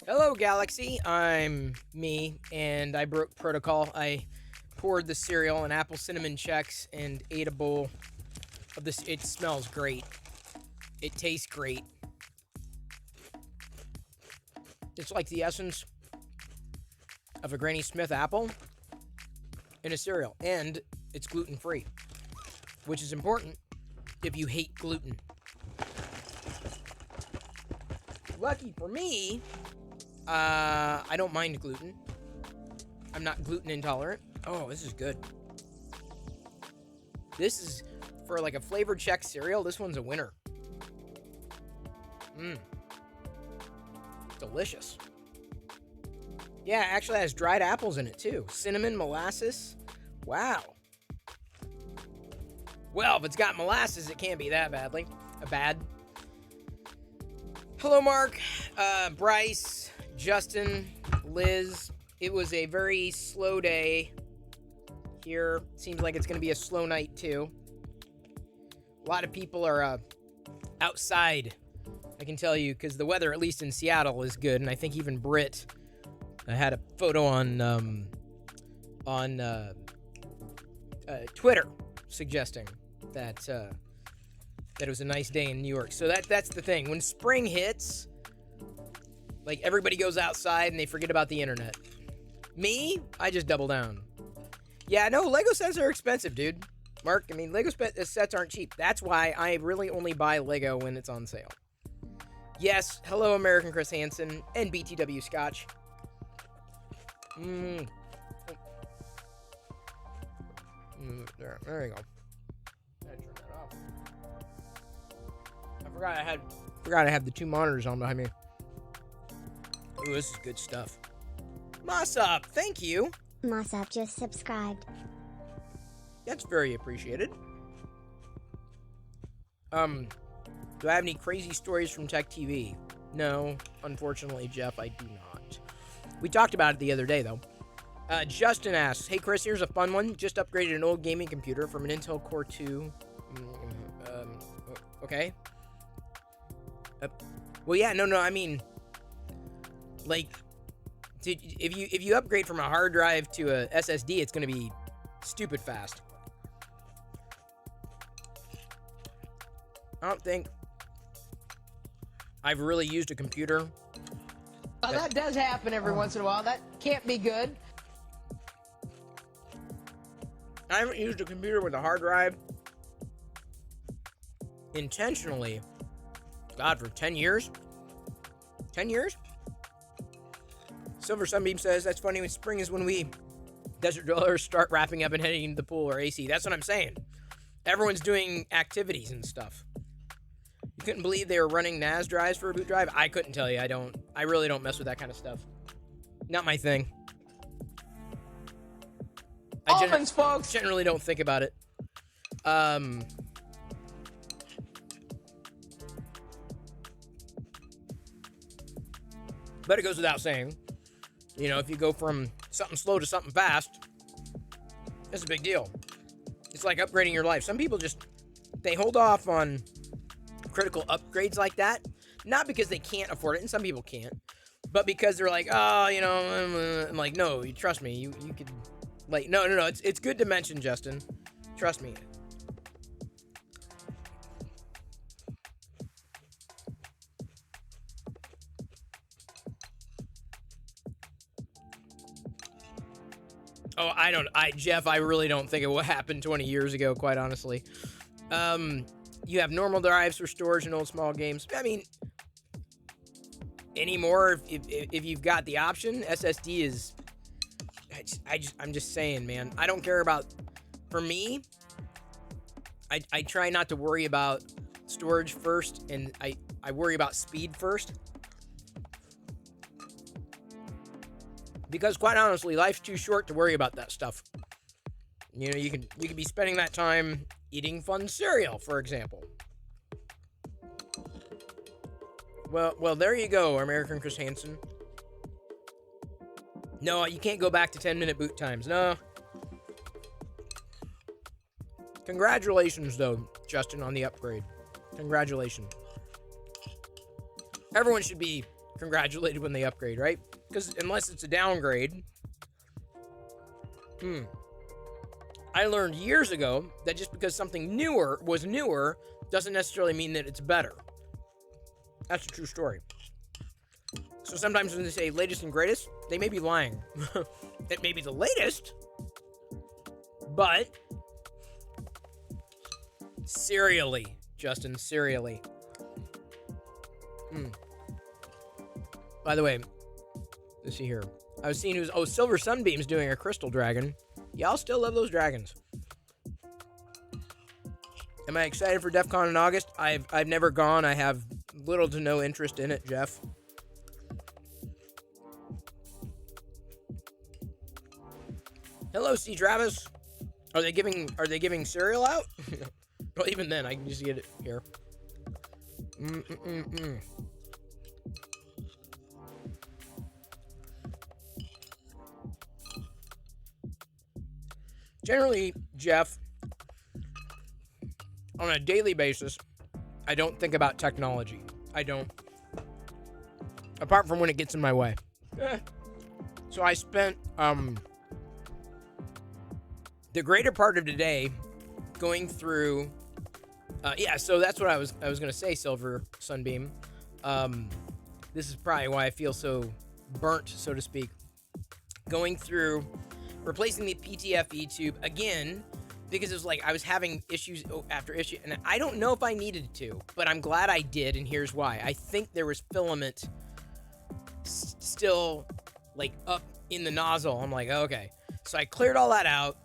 Hello, Galaxy. I'm me, and I broke protocol. I poured the cereal and apple cinnamon checks and ate a bowl of this. It smells great. It tastes great. It's like the essence of a Granny Smith apple in a cereal, and it's gluten free, which is important if you hate gluten. Lucky for me, I don't mind gluten. I'm not gluten intolerant. Oh, this is good. This is for like a flavored Chex cereal. This one's a winner. Mmm, delicious. Yeah, it actually has dried apples in it too. Cinnamon, molasses. Wow. Well, if it's got molasses, it can't be that bad. Hello, Mark, Bryce, Justin, Liz. It was a very slow day here. Seems like it's going to be a slow night, too. A lot of people are outside, I can tell you, because the weather, at least in Seattle, is good. And I think even Britt had a photo on Twitter suggesting that it was a nice day in New York. So that's the thing. When spring hits, like everybody goes outside and they forget about the internet. Me, I just double down. Yeah, no, Lego sets are expensive, dude. Mark, I mean, Lego sets aren't cheap. That's why I really only buy Lego when it's on sale. Yes, hello, American Chris Hansen and BTW Scotch. There you go. I turn that off. I forgot I had the two monitors on behind me. Ooh, this is good stuff. Mossop, thank you. Mossop just subscribed. That's very appreciated. Do I have any crazy stories from Tech TV? No, unfortunately, Jeff, I do not. We talked about it the other day, though. Justin asks, hey, Chris, here's a fun one. Just upgraded an old gaming computer from an Intel Core 2. Okay. Well, yeah, no, I mean, like, if you upgrade from a hard drive to a SSD, it's going to be stupid fast. I don't think I've really used a computer. That does happen every once in a while. That can't be good. I haven't used a computer with a hard drive intentionally, God, for 10 years? 10 years? Silver Sunbeam says, that's funny, when spring is when we desert dwellers start wrapping up and heading into the pool or AC. That's what I'm saying. Everyone's doing activities and stuff. You couldn't believe they were running NAS drives for a boot drive? I couldn't tell you. I really don't mess with that kind of stuff. Not my thing. Almonds, folks. Generally don't think about it. But it goes without saying, you know, if you go from something slow to something fast, it's a big deal. It's like upgrading your life. Some people they hold off on critical upgrades like that, not because they can't afford it, and some people can't, but because they're like, oh, you know, I'm like, no, you trust me, you could, like, no, it's good to mention, Justin. Trust me. Oh, Jeff, I really don't think it what happened 20 years ago, quite honestly. You have normal drives for storage and old small games. I mean, anymore, if you've got the option, SSD is, I'm just saying, man, I don't care about, for me, I try not to worry about storage first, and I worry about speed first. Because quite honestly, life's too short to worry about that stuff. You know, you could be spending that time eating fun cereal, for example. Well, there you go, American Chris Hansen. No, you can't go back to 10-minute boot times. No. Congratulations, though, Justin, on the upgrade. Congratulations. Everyone should be congratulated when they upgrade, right? Because unless it's a downgrade. I learned years ago that just because something newer doesn't necessarily mean that it's better. That's a true story. So sometimes when they say latest and greatest, they may be lying. It may be the latest, but serially, Justin, serially. By the way, let's see here. I was seeing Silver Sunbeam's doing a Crystal Dragon. Y'all still love those dragons. Am I excited for DEF CON in August? I've never gone. I have little to no interest in it, Jeff. Hello, C. Travis. Are they giving cereal out? Well, even then, I can just get it here. Generally, Jeff, on a daily basis, I don't think about technology. I don't. Apart from when it gets in my way. So I spent the greater part of today going through. So that's what I was going to say, Silver Sunbeam. This is probably why I feel so burnt, so to speak. Going through, replacing the PTFE tube again, because it was like I was having issues after issue, and I don't know if I needed to, but I'm glad I did, and here's why. I think there was filament still like up in the nozzle. I'm like, okay. So I cleared all that out,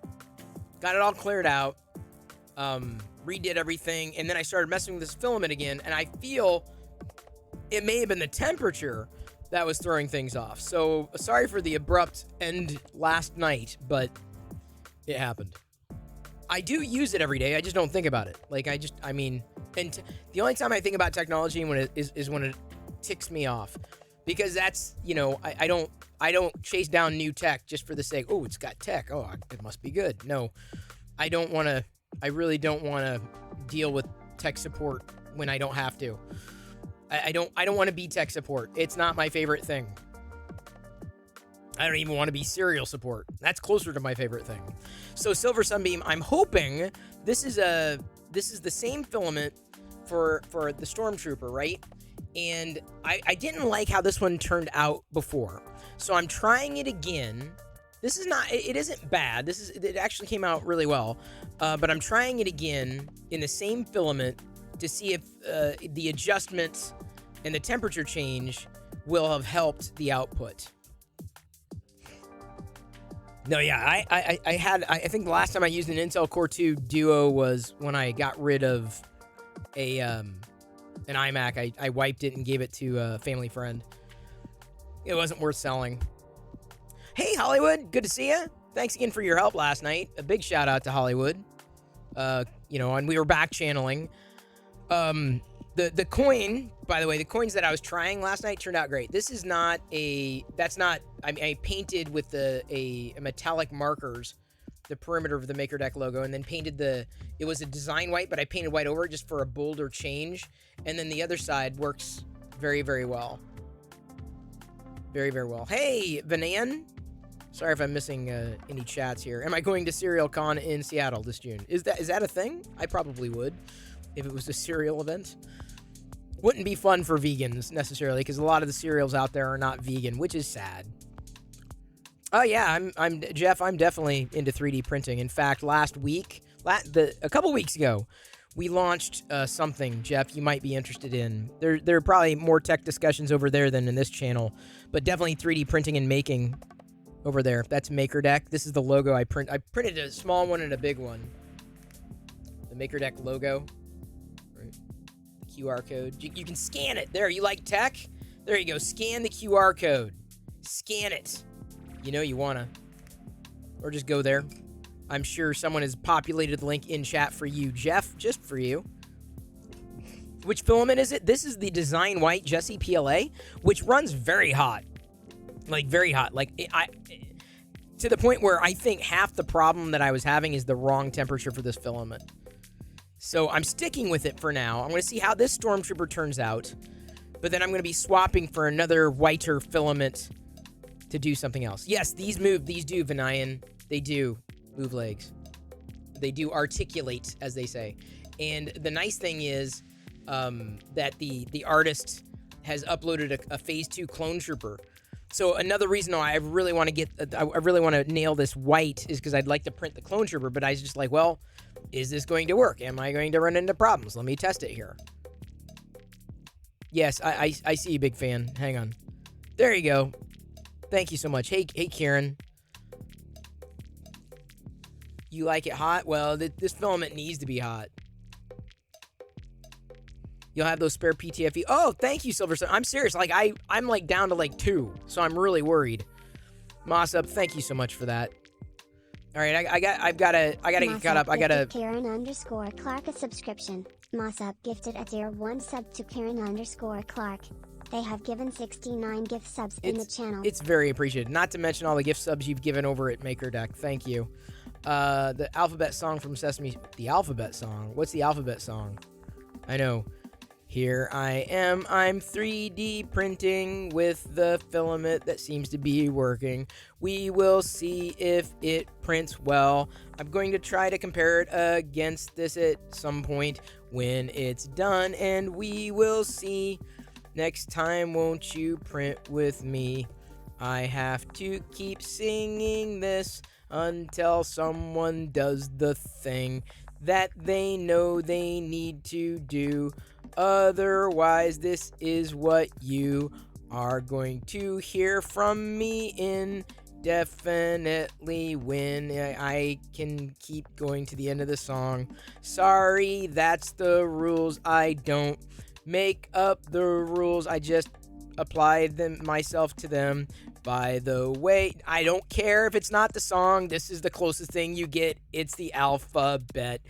got it all cleared out, redid everything, and then I started messing with this filament again, and I feel it may have been the temperature that was throwing things off. So sorry for the abrupt end last night, but it happened. I do use it every day. I just don't think about it. Like the only time I think about technology is when it ticks me off, because that's, I don't chase down new tech just for the sake. Oh, it's got tech. Oh, it must be good. No, I really don't want to deal with tech support when I don't have to. I don't want to be tech support. It's not my favorite thing. I don't even want to be serial support. That's closer to my favorite thing. So Silver Sunbeam, I'm hoping this is the same filament for the Stormtrooper, right? And I didn't like how this one turned out before. So I'm trying it again. This is not, it isn't bad. It actually came out really well. But I'm trying it again in the same filament to see if the adjustments and the temperature change will have helped the output. No, yeah, I think the last time I used an Intel Core 2 Duo was when I got rid of an iMac. I wiped it and gave it to a family friend. It wasn't worth selling. Hey, Hollywood, good to see you. Thanks again for your help last night. A big shout out to Hollywood. And we were back channeling. The coin, by the way, the coins that I was trying last night turned out great. This is not I painted with a metallic markers the perimeter of the MakerDeck logo, and then painted it was a design white, but I painted white over it just for a bolder change. And then the other side works very, very well. Very, very well. Hey, Vanan. Sorry if I'm missing any chats here. Am I going to Cereal Con in Seattle this June? Is that a thing? I probably would if it was a cereal event. Wouldn't be fun for vegans necessarily, because a lot of the cereals out there are not vegan, which is sad. Oh yeah, I'm Jeff. I'm definitely into 3D printing. In fact, a couple weeks ago, we launched something, Jeff, you might be interested in. There are probably more tech discussions over there than in this channel, but definitely 3D printing and making over there. That's MakerDeck. This is the logo I printed a small one and a big one. The MakerDeck logo. Right. QR code. You can scan it. There, you like tech? There you go. Scan the QR code. Scan it. You want to. Or just go there. I'm sure someone has populated the link in chat for you, Jeff, just for you. Which filament is it? This is the Design White Jessie PLA, which runs very hot. Like, very hot. Like, to the point where I think half the problem that I was having is the wrong temperature for this filament. So I'm sticking with it for now. I'm going to see how this Stormtrooper turns out. but then I'm going to be swapping for another whiter filament to do something else. Yes, these do, Vinayan. They do move legs. They do articulate, as they say. And the nice thing is that the artist has uploaded a Phase 2 Clone Trooper. So another reason why I really want to nail this white is because I'd like to print the Clone Trooper, but I was just like, well, is this going to work? Am I going to run into problems? Let me test it here. Yes, I see you, big fan. Hang on. There you go. Thank you so much. Hey, Kieran. You like it hot? Well, this filament needs to be hot. You'll have those spare PTFE. Oh, thank you, Silver Sun. I'm serious. Like I'm like down to like 2, so I'm really worried. Moss-Up, thank you so much for that. All right, I've gotta get caught up. I gotta. Karen_Clark a subscription. Moss-Up gifted a tier 1 sub to Karen_Clark. They have given 69 gift subs in the channel. It's very appreciated. Not to mention all the gift subs you've given over at MakerDeck. Thank you. The alphabet song from Sesame. The alphabet song. What's the alphabet song? I know. Here I am, I'm 3D printing with the filament that seems to be working. We will see if it prints well. I'm going to try to compare it against this at some point when it's done, and we will see. Next time, won't you print with me? I have to keep singing this until someone does the thing that they know they need to do. Otherwise, this is what you are going to hear from me indefinitely when I can keep going to the end of the song. Sorry, that's the rules. I don't make up the rules. I just apply them myself to them. By the way, I don't care if it's not the song. This is the closest thing you get. It's the alphabet.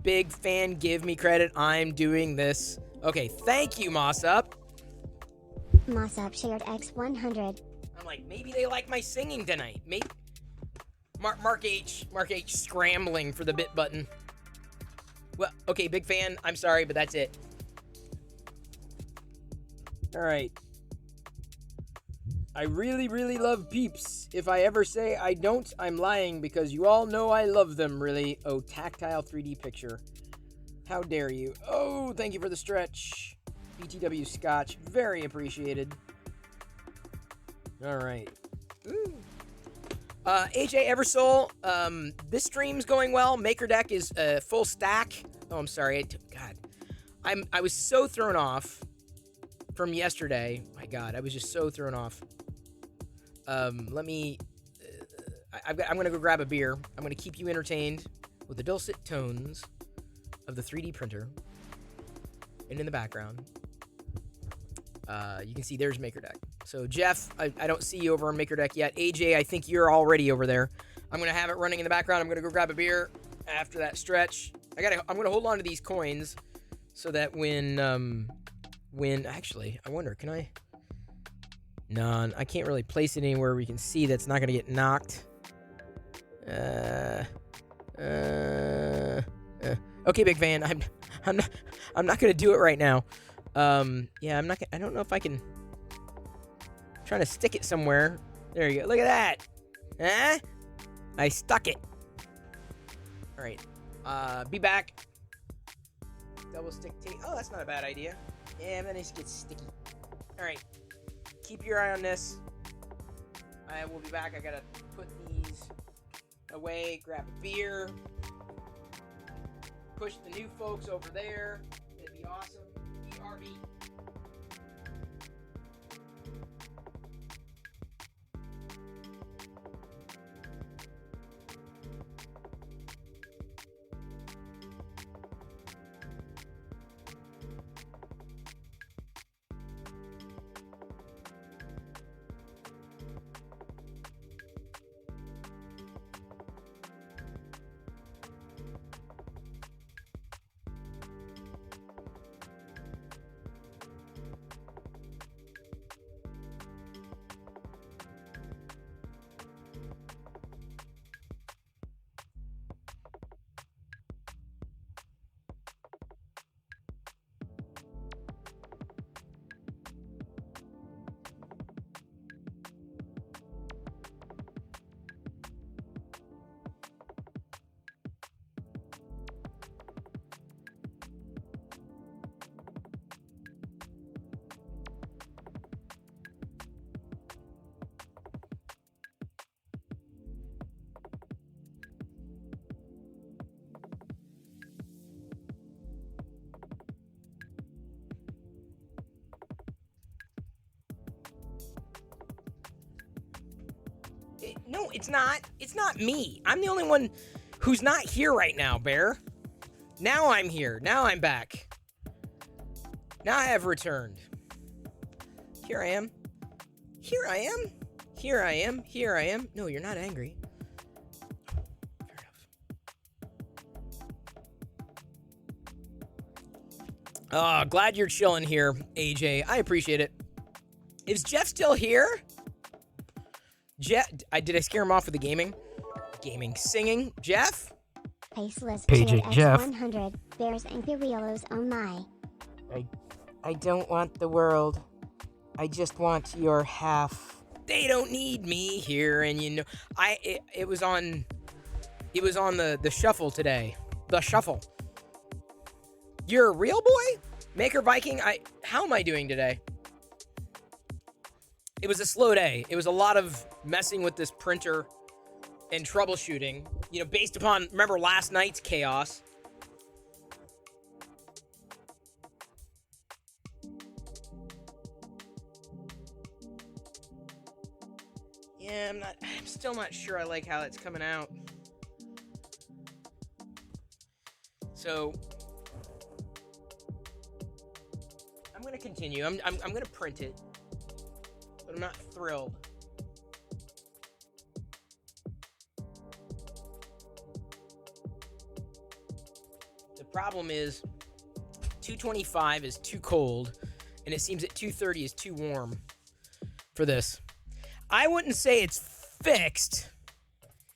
Big fan, give me credit. I'm doing this. Okay, thank you, Moss-Up. Moss-Up shared X100. I'm like, maybe they like my singing tonight. Maybe. Mark H scrambling for the bit button. Well, okay, big fan. I'm sorry, but that's it. All right. I really, really love Peeps. If I ever say I don't, I'm lying because you all know I love them, really. Oh, tactile 3D picture. How dare you? Oh, thank you for the stretch. BTW Scotch. Very appreciated. All right. Ooh. AJ Eversoul, this stream's going well. MakerDeck is full stack. Oh, I'm sorry. God. I was so thrown off from yesterday. My God, I was just so thrown off. Let me... I'm going to go grab a beer. I'm going to keep you entertained with the dulcet tones of the 3D printer. And in the background, you can see there's MakerDeck. So Jeff, I don't see you over on MakerDeck yet. AJ, I think you're already over there. I'm going to have it running in the background. I'm going to go grab a beer after that stretch. I'm going to hold on to these coins so that when actually, I wonder, can I? No, I can't really place it anywhere we can see that's not going to get knocked. Okay, big fan. I'm not gonna do it right now. Yeah, I'm not. I don't know if I can. I'm trying to stick it somewhere. There you go. Look at that. Huh? I stuck it. All right. Be back. Double stick tape. Oh, that's not a bad idea. Yeah, then it gets sticky. All right. Keep your eye on this. I will be back. I gotta put these away. Grab a beer. Push the new folks over there. It'd be awesome. BRB. No, it's not. It's not me. I'm the only one who's not here right now, Bear. Now I'm here. Now I'm back. Now I have returned. Here I am. Here I am. Here I am. Here I am. No, you're not angry. Fair enough. Glad you're chilling here, AJ. I appreciate it. Is Jeff still here? Jeff, did I scare him off with the gaming? Singing. Jeff? Faceless Page Jeff. 100 Bears and Gorillas, oh my. I don't want the world. I just want your half. They don't need me here, and you know, it was on the shuffle today. The shuffle. You're a real boy? Maker Viking, how am I doing today? It was a slow day. It was a lot of messing with this printer and troubleshooting, you know, based upon, remember last night's chaos. Yeah, I'm still not sure I like how it's coming out. So I'm gonna continue. I'm gonna print it, but I'm not thrilled. The problem is 225 is too cold, and it seems that 230 is too warm for this. I wouldn't say it's fixed.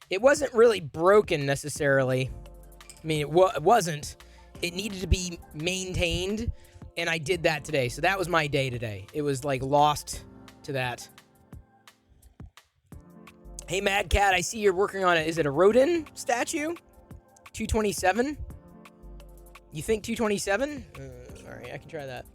It wasn't really broken necessarily. I mean, it wasn't. It needed to be maintained, and I did that today. So that was my day today. It was like lost to that. Hey, Mad Cat, I see you're working on it. Is it a Rodin statue? 227? You think 227? All right, I can try that.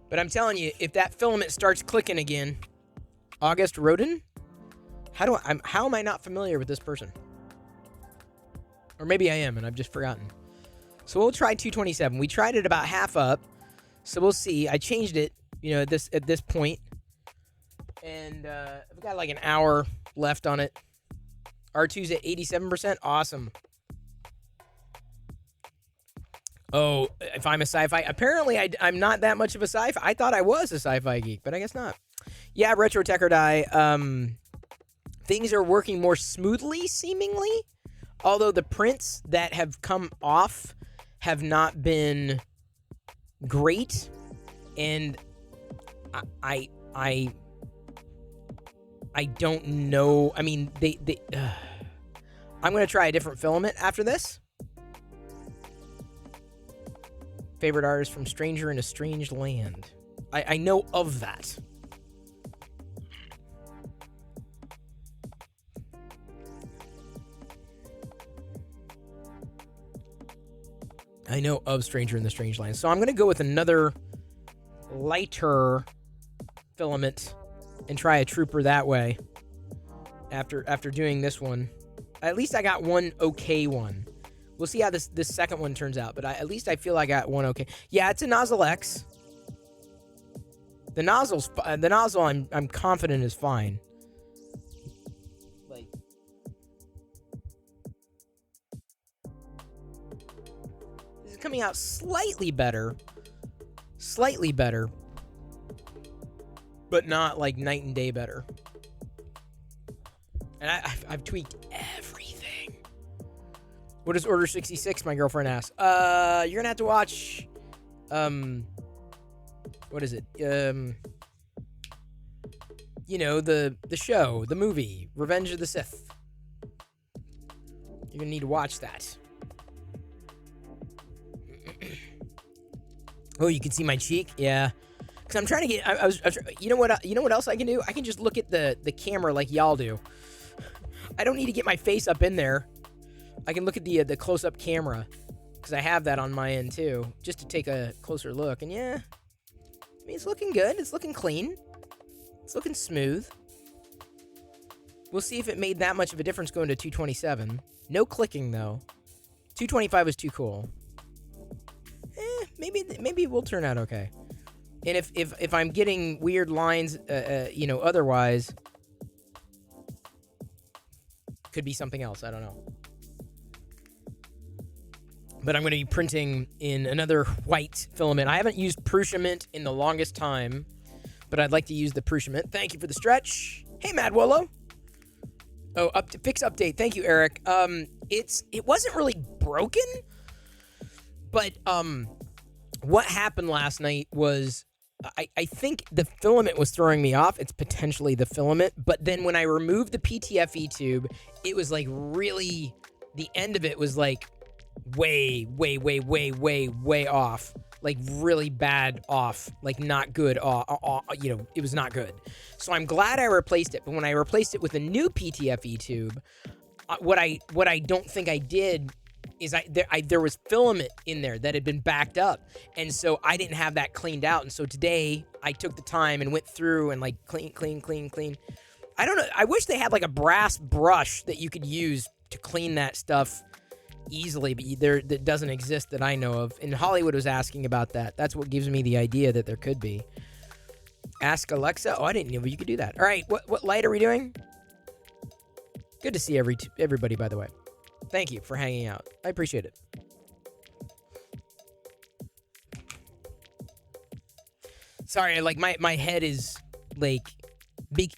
But I'm telling you, if that filament starts clicking again, August Rodin, how am I not familiar with this person? Or maybe I am, and I've just forgotten. So we'll try 227. We tried it about half up, so we'll see. I changed it, you know, at this point, and I've got like an hour left on it. R2's at 87%. Awesome. Oh, if I'm a sci-fi... Apparently, I'm not that much of a sci-fi... I thought I was a sci-fi geek, but I guess not. Yeah, Retro Tech or Die. Things are working more smoothly, seemingly. Although the prints that have come off have not been great. And I don't know... I mean, I'm going to try a different filament after this. Favorite artist from Stranger in a Strange Land. I know of that. I know of Stranger in the Strange Land. So I'm going to go with another lighter filament and try a Trooper that way. After doing this one. At least I got one okay one. We'll see how this second one turns out, but at least I feel I got one okay. Yeah, it's a Nozzle X. The nozzle I'm confident is fine. Like, this is coming out slightly better, but not like night and day better. And I've tweaked everything. What is Order 66? My girlfriend asked. You're gonna have to watch. What is it? You know, the show, the movie, Revenge of the Sith. You're gonna need to watch that. Oh, you can see my cheek? Yeah. Cause I'm trying to get. I was you know what? You know what else I can do? I can just look at the camera like y'all do. I don't need to get my face up in there. I can look at the close-up camera, because I have that on my end too, just to take a closer look. And yeah, I mean, it's looking good. It's looking clean. It's looking smooth. We'll see if it made that much of a difference going to 227. No clicking, though. 225 was too cool. maybe it will turn out okay. And if I'm getting weird lines, otherwise, could be something else. I don't know. But I'm going to be printing in another white filament. I haven't used Prussiament in the longest time, but I'd like to use the Prussiament. Thank you for the stretch. Hey, Mad Wolo. Oh, fix update. Thank you, Eric. It wasn't really broken, but what happened last night was I think the filament was throwing me off. It's potentially the filament, but then when I removed the PTFE tube, it was like really, the end of it was like way off. Like really bad off, like not good, it was not good. So I'm glad I replaced it, but when I replaced it with a new PTFE tube, what I don't think I did is there was filament in there that had been backed up, and so I didn't have that cleaned out, and so today I took the time and went through and like clean. I don't know, I wish they had like a brass brush that you could use to clean that stuff easily, but that doesn't exist that I know of. And Hollywood was asking about that. That's what gives me the idea that there could be. Ask Alexa. Oh, I didn't know you could do that. All right, what light are we doing? Good to see everybody, by the way. Thank you for hanging out. I appreciate it. Sorry, like my head is like big.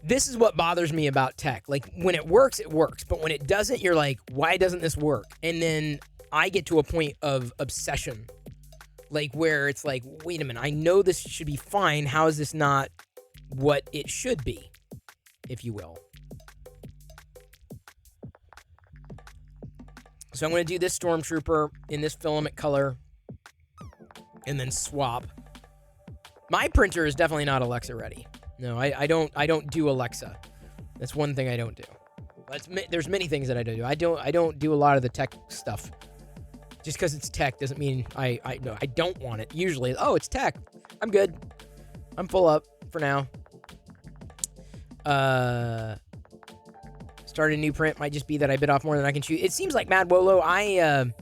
This is what bothers me about tech. Like, when it works, but when it doesn't, you're like, why doesn't this work? And then I get to a point of obsession, like where it's like, wait a minute, I know this should be fine. How is this not what it should be, if you will? So I'm going to do this Stormtrooper in this filament color and then swap. My printer is definitely not Alexa ready. No, I don't do Alexa. That's one thing I don't do. There's many things that I don't do. I don't do a lot of the tech stuff. Just because it's tech doesn't mean I don't want it. Usually, it's tech. I'm good. I'm full up for now. Start a new print. Might just be that I bit off more than I can chew. It seems like Mad Wolo. I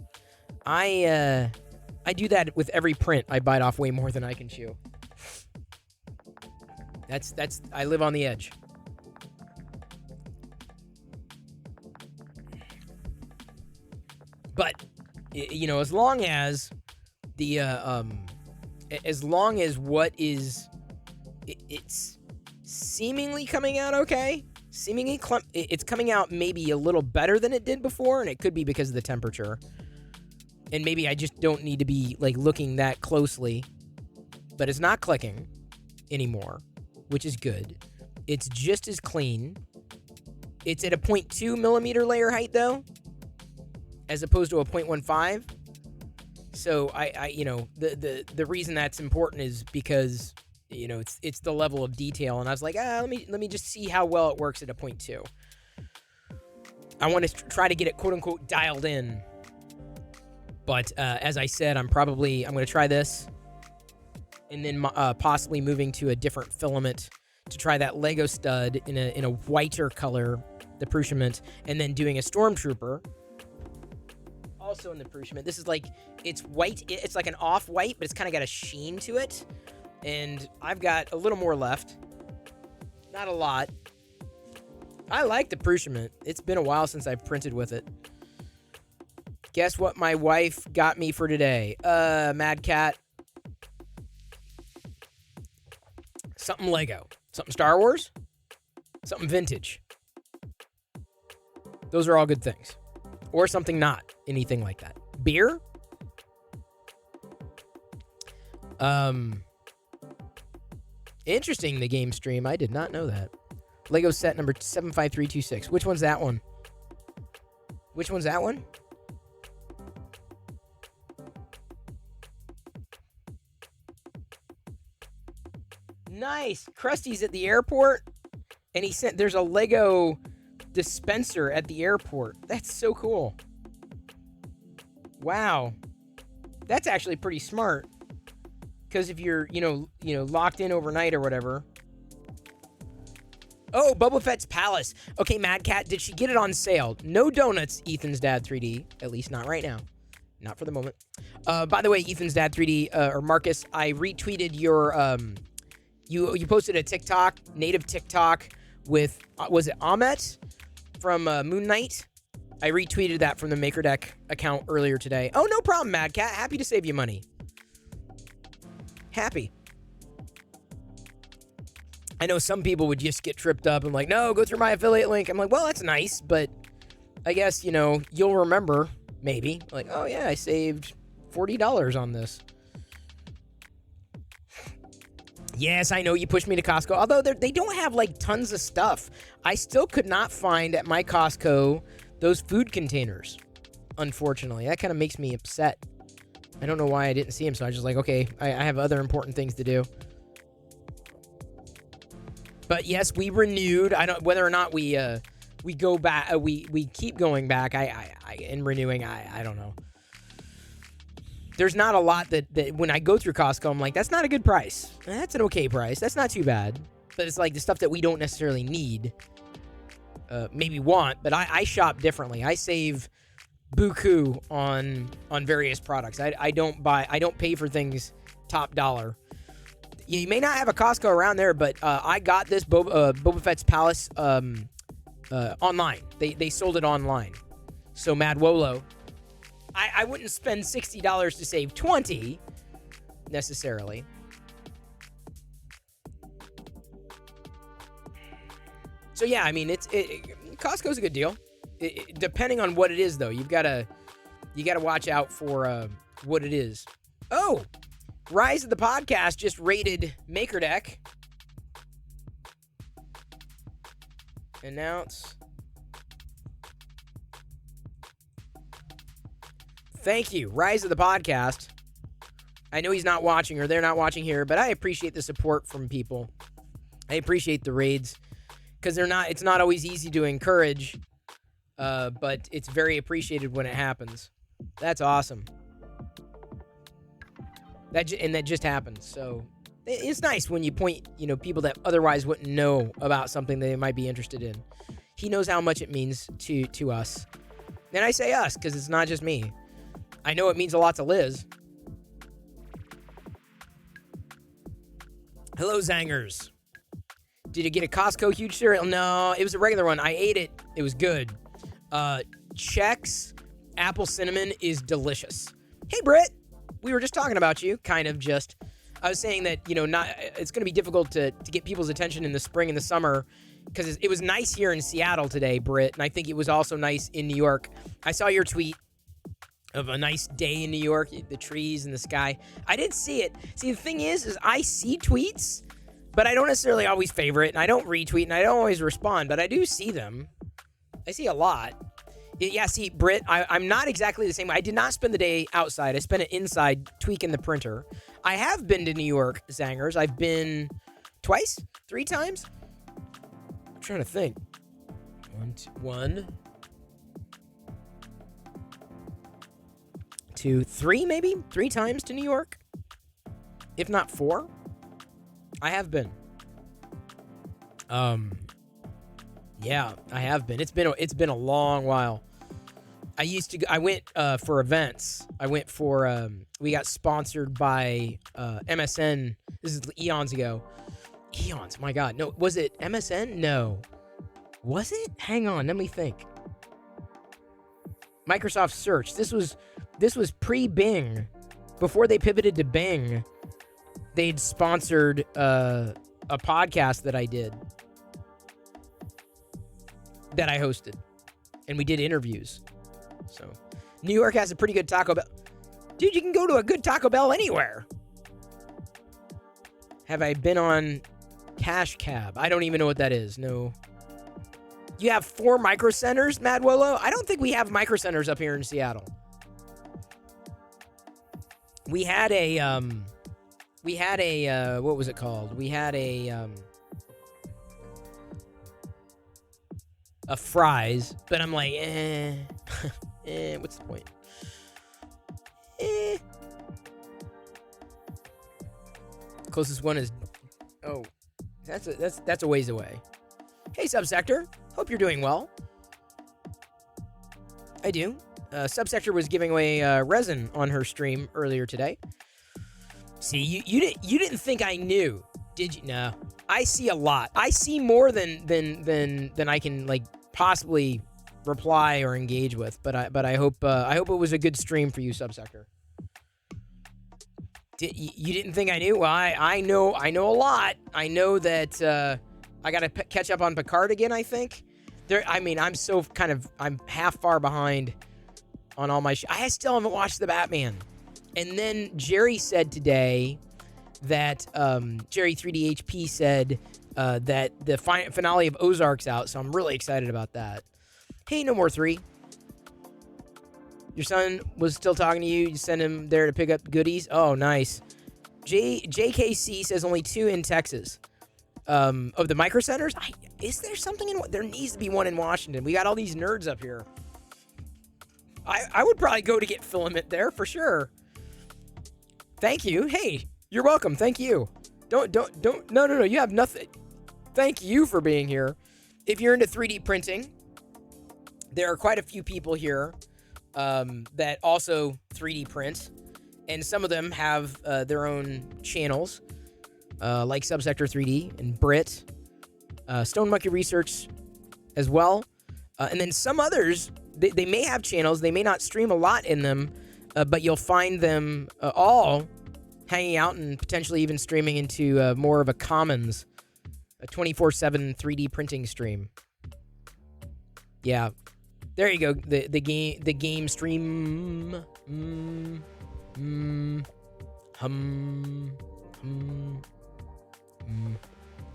do that with every print. I bite off way more than I can chew. That's I live on the edge. But as long as the what is it's seemingly coming out okay, it's coming out maybe a little better than it did before, and it could be because of the temperature. And maybe I just don't need to be like looking that closely. But it's not clicking anymore, which is good. It's just as clean. It's at a 0.2 millimeter layer height though, as opposed to a 0.15. So the reason that's important is because it's the level of detail, and I was like, let me just see how well it works at a 0.2. I want to try to get it quote unquote dialed in. But as I said, I'm going to try this, and then possibly moving to a different filament to try that Lego stud in a whiter color, the Prussiament, and then doing a Stormtrooper, also in the Prussiament. This is like, it's white, it's like an off-white, but it's kind of got a sheen to it, and I've got a little more left. Not a lot. I like the Prussiament. It's been a while since I've printed with it. Guess what my wife got me for today? Mad Cat. Something Lego. Something Star Wars. Something vintage. Those are all good things. Or something not anything like that. Beer? Interesting, the game stream. I did not know that. Lego set number 75326. Which one's that one? Which one's that one? Nice. Krusty's at the airport, and he sent, there's a Lego dispenser at the airport. That's so cool. Wow. That's actually pretty smart. Because if you're, locked in overnight or whatever. Oh, Boba Fett's Palace. Okay, Mad Cat, did she get it on sale? No donuts, Ethan's dad 3D. At least not right now. Not for the moment. By the way, Ethan's dad 3D or Marcus, I retweeted your you posted a TikTok, native TikTok with was it Ahmet from Moon Knight? I retweeted that from the MakerDeck account earlier today. Oh, no problem, Mad Cat. Happy to save you money. Happy. I know some people would just get tripped up and like, no, go through my affiliate link. I'm like, well, that's nice, but I guess, you'll remember, maybe. Like, oh, yeah, I saved $40 on this. Yes, I know you pushed me to Costco, although they don't have, like, tons of stuff. I still could not find at my Costco those food containers, unfortunately. That kind of makes me upset. I don't know why I didn't see them, so I was just like, okay, I have other important things to do. But yes, we renewed. I don't whether or not we go back. We keep going back. I in renewing. I don't know. There's not a lot that when I go through Costco, I'm like, that's not a good price. That's an okay price. That's not too bad. But it's like the stuff that we don't necessarily need, maybe want. But I shop differently. I save buku on various products. I don't pay for things top dollar. You may not have a Costco around there, but I got this Boba Fett's Palace online. They sold it online. So Mad Wolo, I wouldn't spend $60 to save $20 necessarily. So yeah, I mean Costco's a good deal. Depending on what it is, though, you gotta watch out for what it is. Oh. Rise of the Podcast just rated MakerDeck. Announce. Thank you, Rise of the Podcast. I know he's not watching or they're not watching here, but I appreciate the support from people. I appreciate the raids because it's not always easy to encourage, but it's very appreciated when it happens. That's awesome. That just happens. So it's nice when you point, people that otherwise wouldn't know about something they might be interested in. He knows how much it means to us. And I say us because it's not just me. I know it means a lot to Liz. Hello, Zangers. Did you get a Costco huge cereal? No, it was a regular one. I ate it. It was good. Chex Apple Cinnamon is delicious. Hey, Britt. We were just talking about you, kind of just. I was saying that, it's going to be difficult to get people's attention in the spring and the summer because it was nice here in Seattle today, Britt, and I think it was also nice in New York. I saw your tweet of a nice day in New York, the trees and the sky. I didn't see it. See, the thing is I see tweets, but I don't necessarily always favorite, and I don't retweet, and I don't always respond, but I do see them. I see a lot. Yeah, see, Britt, I'm not exactly the same. I did not spend the day outside. I spent it inside tweaking the printer. I have been to New York, Zangers. I've been twice? 3 times? I'm trying to think. 1, 2, 3 maybe? 3 times to New York? If not 4? I have been. Yeah, I have been. It's been a long while. I went for events. I went for we got sponsored by MSN. This is eons ago. Eons, my God. No, was it MSN? No. Was it? Hang on, let me think. Microsoft Search. This was pre-Bing. Before they pivoted to Bing, they'd sponsored a podcast that I did. That I hosted. And we did interviews. So, New York has a pretty good Taco Bell. Dude, you can go to a good Taco Bell anywhere. Have I been on Cash Cab? I don't even know what that is. No. You have 4 micro centers, Mad Wolo? I don't think we have micro centers up here in Seattle. We had a, what was it called? We had a Fry's, but I'm like, what's the point? Closest one is, that's a ways away. Hey, Subsector, hope you're doing well. I do. Subsector was giving away resin on her stream earlier today. See, you didn't think I knew, did you? No, I see a lot. I see more than I can like possibly reply or engage with. But I hope it was a good stream for you, Subsector. You didn't think I knew? Well, I know a lot. I know that I got to catch up on Picard again. I think I'm half far behind on all my. I still haven't watched the Batman. And then Jerry said today that Jerry 3DHP said that the finale of Ozark's out, so I'm really excited about that. Hey, No More 3. Your son was still talking to you. You sent him there to pick up goodies. Oh, nice. JKC says only 2 in Texas. Of the micro centers, is there something in? There needs to be one in Washington. We got all these nerds up here. I would probably go to get filament there for sure. Thank you. Hey, you're welcome. Thank you. Don't. No. You have nothing. Thank you for being here. If you're into 3D printing, there are quite a few people here that also 3D print, and some of them have their own channels, like Subsector 3D and Brit, Stone Monkey Research as well, and then some others. They may have channels. They may not stream a lot in them. But you'll find them all hanging out and potentially even streaming into more of a commons, a 24/7 3D printing stream. Yeah, there you go. The game stream.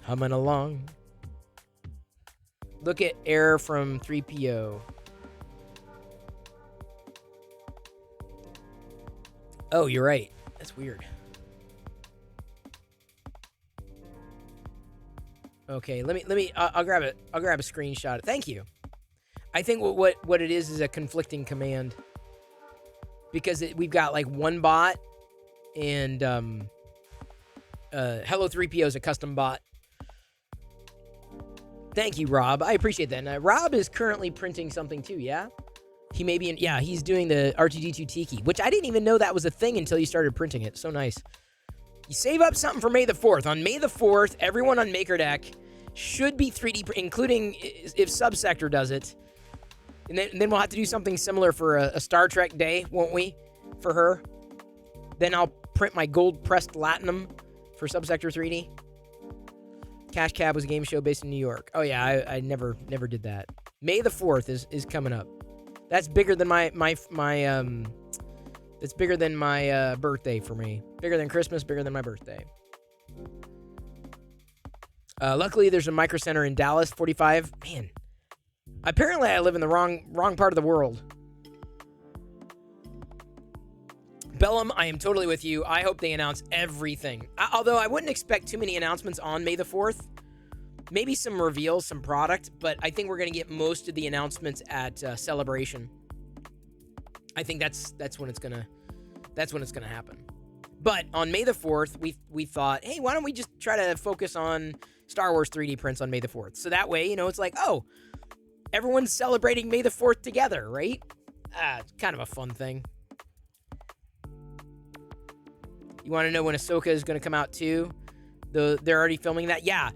Humming along. Look at Air from 3PO. Oh, you're right. That's weird. Okay, let me. I'll grab it. I'll grab a screenshot. Thank you. I think what it is a conflicting command, because we've got like one bot, and Hello 3PO is a custom bot. Thank you, Rob. I appreciate that. And, Rob is currently printing something too. Yeah. He may be in, yeah, he's doing the R2D2 Tiki, which I didn't even know that was a thing until you started printing it. So nice. You save up something for May the 4th. On May the 4th, everyone on MakerDeck should be 3D, including if Subsector does it. And then we'll have to do something similar for a Star Trek day, won't we? For her. Then I'll print my gold-pressed Latinum for Subsector 3D. Cash Cab was a game show based in New York. Oh, yeah, I never did that. May the 4th is coming up. That's bigger than my that's bigger than my birthday for me. Bigger than Christmas, bigger than my birthday. Luckily, there's a micro center in Dallas, 45. Man, apparently I live in the wrong part of the world. Bellum, I am totally with you. I hope they announce everything. Although I wouldn't expect too many announcements on May the 4th. Maybe some reveals, some product, but I think we're going to get most of the announcements at Celebration. I think that's when it's gonna happen. But on May the 4th, we thought, hey, why don't we just try to focus on Star Wars 3D prints on May the 4th? So that way, it's like, oh, everyone's celebrating May the 4th together, right? It's kind of a fun thing. You want to know when Ahsoka is going to come out too? They're already filming that? Yeah.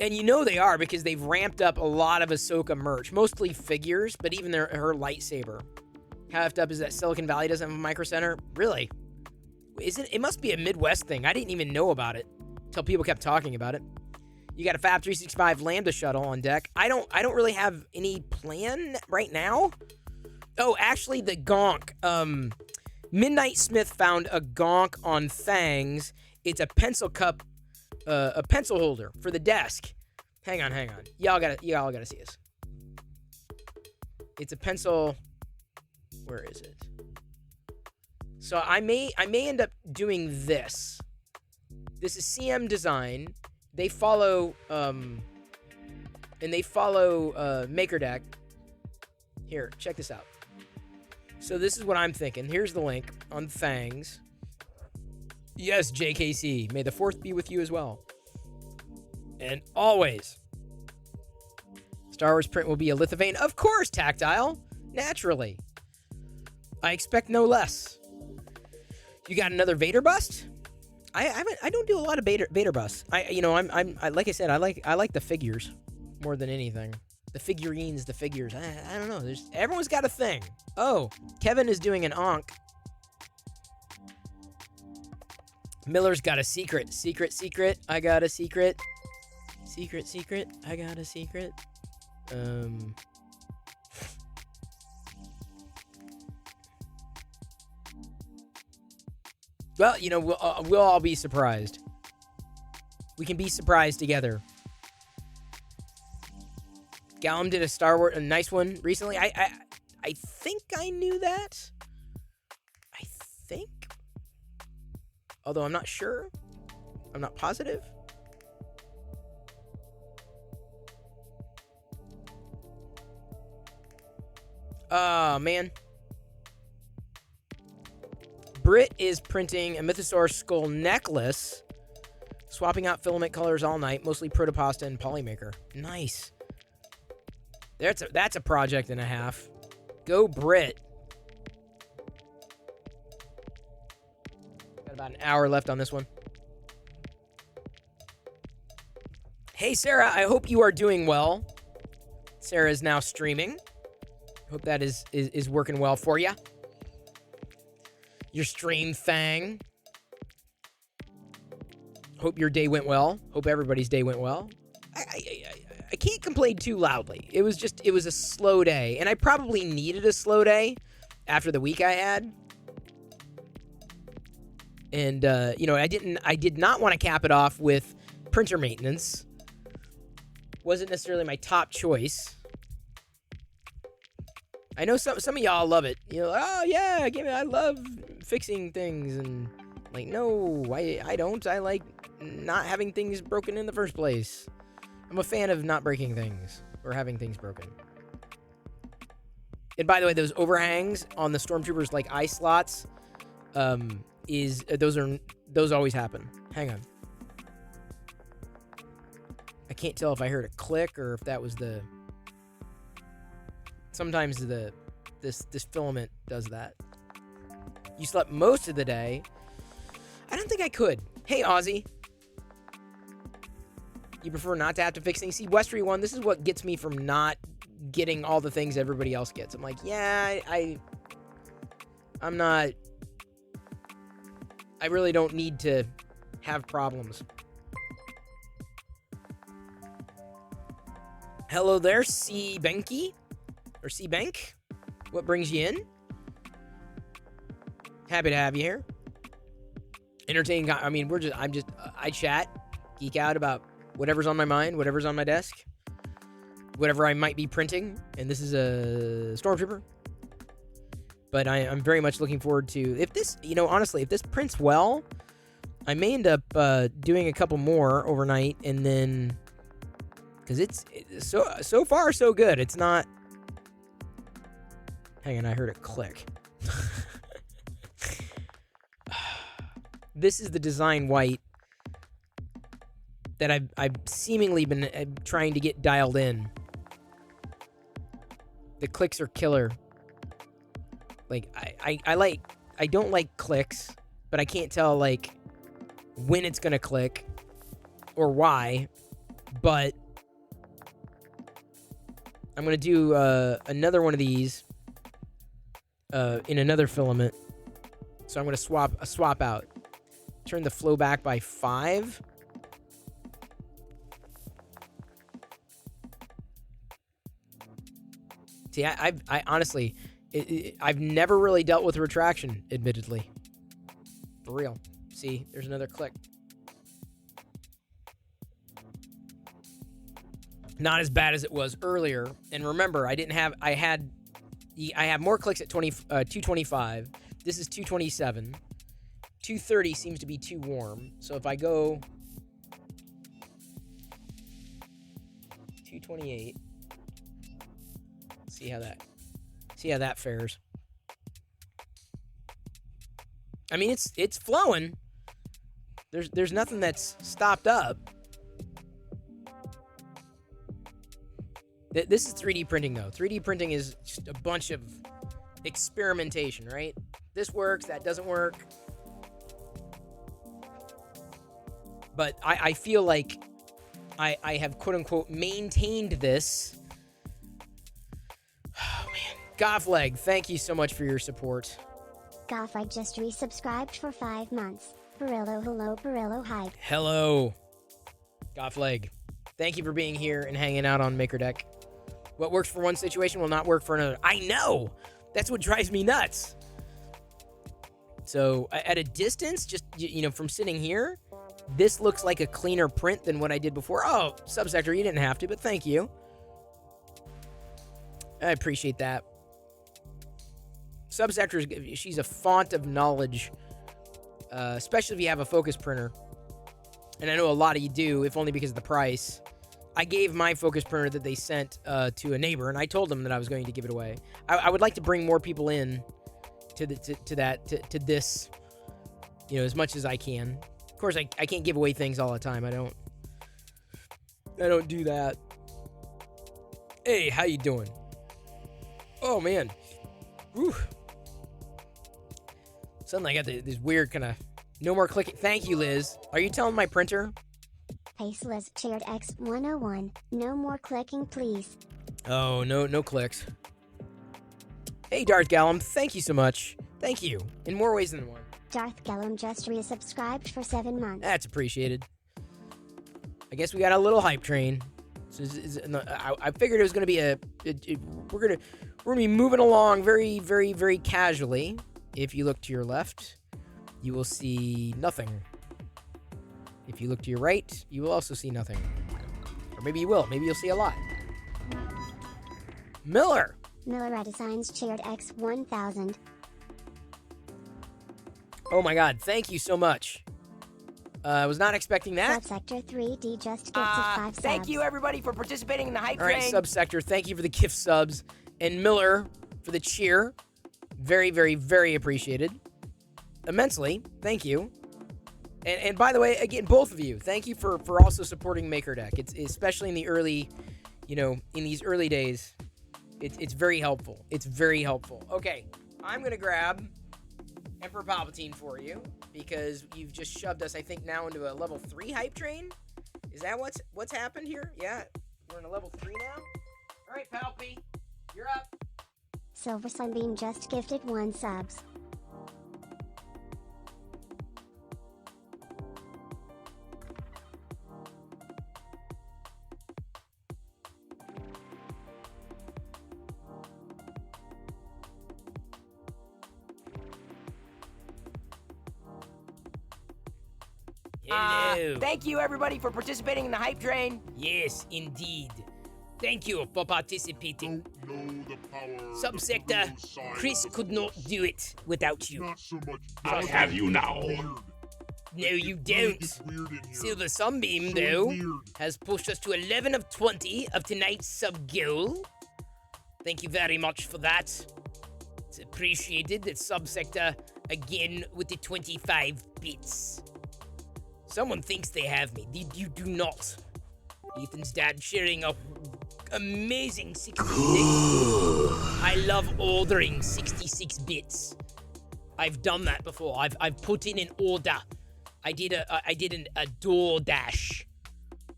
And they are, because they've ramped up a lot of Ahsoka merch. Mostly figures, but even her lightsaber. How effed up is that Silicon Valley doesn't have a micro center? Really? It must be a Midwest thing. I didn't even know about it until people kept talking about it. You got a Fab 365 Lambda shuttle on deck. I don't really have any plan right now. Oh, actually, the Gonk. Midnight Smith found a Gonk on Thangs. It's a pencil cup. A pencil holder for the desk. Hang on. Y'all gotta see this. It's a pencil. Where is it? So I may end up doing this. This is CM Design. They follow MakerDeck. Here, check this out. So this is what I'm thinking. Here's the link on Fangs. Yes, JKC. May the 4th be with you as well. And always. Star Wars print will be a lithophane. Of course, tactile. Naturally. I expect no less. You got another Vader bust? I don't do a lot of Vader busts. I like I said, I like the figures more than anything. The figurines, the figures. I don't know. Everyone's got a thing. Oh, Kevin is doing an Ankh. Miller's got a secret. Secret. I got a secret. Secret. I got a secret. Well, we'll all be surprised. We can be surprised together. Gallum did a Star Wars, a nice one recently. I think I knew that. I think. Although I'm not sure. I'm not positive. Oh, man. Brit is printing a Mythosaur skull necklace, swapping out filament colors all night, mostly Protopasta and Polymaker. Nice. That's a project and a half. Go Brit. Got about an hour left on this one. Hey, Sarah, I hope you are doing well. Sarah is now streaming. Hope that is working well for you. Your stream thing. Hope your day went well. Hope everybody's day went well. I can't complain too loudly. It was a slow day, and I probably needed a slow day after the week I had. And I did not want to cap it off with printer maintenance. Wasn't necessarily my top choice. I know some of y'all love it. Oh yeah, I love fixing things, and like, no, I don't. I like not having things broken in the first place. I'm a fan of not breaking things or having things broken. And by the way, those overhangs on the Stormtroopers, like eye slots, those always happen. Hang on. I can't tell if I heard a click or if that was the. Sometimes this filament does that. You slept most of the day. I don't think I could. Hey, Ozzy. You prefer not to have to fix things? See, Westry 1, this is what gets me from not getting all the things everybody else gets. I'm like, yeah, I'm not... I really don't need to have problems. Hello there, C. Benke? Or C. Bank? What brings you in? Happy to have you here. Entertaining. I mean, I chat, geek out about whatever's on my mind, whatever's on my desk, whatever I might be printing. And this is a Stormtrooper. But I'm very much looking forward to, if this, honestly, if this prints well, I may end up doing a couple more overnight, and then, because it's so far so good. It's not. Hang on, I heard a click. This is the design white that I've seemingly been trying to get dialed in. The clicks are killer. Like, I don't like clicks, but I can't tell, like, when it's gonna click or why, but I'm gonna do another one of these in another filament. So I'm gonna swap out. Turn the flow back by 5. See, I honestly, I've never really dealt with retraction, admittedly. For real. See, there's another click. Not as bad as it was earlier. And remember, I have more clicks at 225. This is 227. 230 seems to be too warm. So if I go 228, see how that fares. I mean, it's flowing. There's nothing that's stopped up. This is 3D printing though. 3D printing is just a bunch of experimentation, right? This works, that doesn't work. But I feel like I have quote-unquote maintained this. Oh, man. Gothleg, thank you so much for your support. Gothleg just resubscribed for 5 months. Barillo hello, Barillo hype. Hello, Gothleg. Thank you for being here and hanging out on MakerDeck. What works for one situation will not work for another. I know! That's what drives me nuts. So, at a distance, just, you know, from sitting here, this looks like a cleaner print than what I did before. Oh, Subsector, you didn't have to, but thank you. I appreciate that. Subsector, she's a font of knowledge, especially if you have a focus printer. And I know a lot of you do, if only because of the price. I gave my focus printer that they sent to a neighbor, and I told them that I was going to give it away. I would like to bring more people in to this, you know, as much as I can. Of course, I can't give away things all the time. I don't do that. Hey, how you doing? Oh man, whew. Suddenly I got this weird kind of no more clicking. Thank you, Liz. Are you telling my printer? Pace Liz shared X101. No more clicking, please. Oh, no clicks. Hey, Darth Gallum, thank you so much. Thank you. In more ways than one. Darth Gallum just resubscribed for 7 months. That's appreciated. I guess we got a little hype train. So I figured it was going to be we're going to be moving along very, very, very casually. If you look to your left, you will see nothing. If you look to your right, you will also see nothing. Or maybe you will. Maybe you'll see a lot. Miller Designs shared X1000. Oh my god, thank you so much. I was not expecting that. Subsector 3D just gifted 5 subs. Thank you, everybody, for participating in the hype train. All right, Subsector, thank you for the gift subs. And Miller for the cheer. Very, very, very appreciated. Immensely. Thank you. And by the way, again, both of you, thank you for also supporting MakerDeck. It's especially in the early, you know, in these early days, it's very helpful. It's very helpful. Okay, I'm going to grab Emperor Palpatine for you because you've just shoved us, I think, now into a level 3 hype train. Is that what's happened here? Yeah, we're in a level 3 now. All right, Palpy, you're up. Silver Sunbeam just gifted 1 subs. Hello. Thank you, everybody, for participating in the hype train. Yes, indeed. Thank you for participating. Subsector, Chris could not do it without you. I'll have you now. No, you don't. Silver Sunbeam, though, has pushed us to 11 of 20 of tonight's sub goal. Thank you very much for that. It's appreciated that Subsector, again, with the 25 bits. Someone thinks they have me. You do not. Ethan's dad sharing a amazing 66. I love ordering 66 bits. I've done that before. I've put in an order. I did a DoorDash.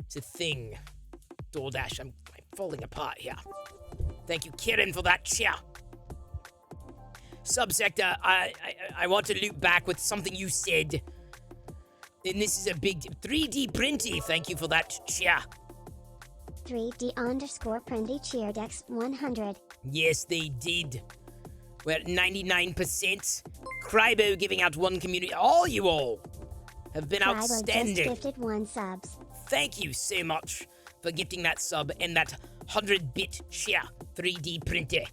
It's a thing. DoorDash. I'm falling apart here. Thank you, Kieran, for that cheer. Subsector, I want to loop back with something you said. And this is a big 3D Printy. Thank you for that cheer. 3D_Printy cheered X100. Yes, they did. We're at 99%. Crybo giving out 1 community. All you all have been Crybo outstanding. just gifted 1 subs. Thank you so much for gifting that sub and that 100-bit cheer 3D printer.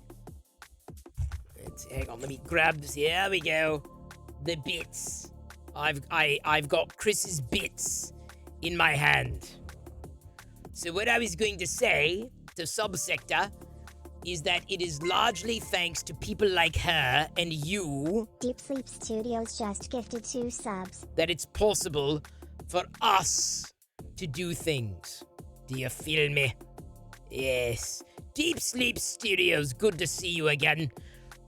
Hang on, let me grab this. Here we go. The bits. I've got Chris's bits in my hand. So what I was going to say to Subsector is that it is largely thanks to people like her and you Deep Sleep Studios just gifted 2 subs. that it's possible for us to do things. Do you feel me? Yes. Deep Sleep Studios, good to see you again.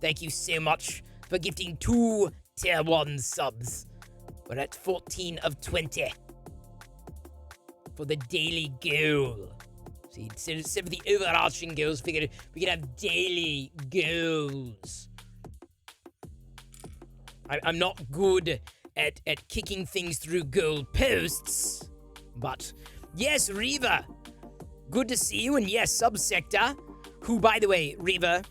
Thank you so much for gifting 2 tier 1 subs. We're at 14 of 20 for the daily goal. See, instead of the overarching goals, figured we could have daily goals. I'm not good at kicking things through goal posts, but yes, Reva, good to see you, and yes, Subsector, who, by the way, Reva,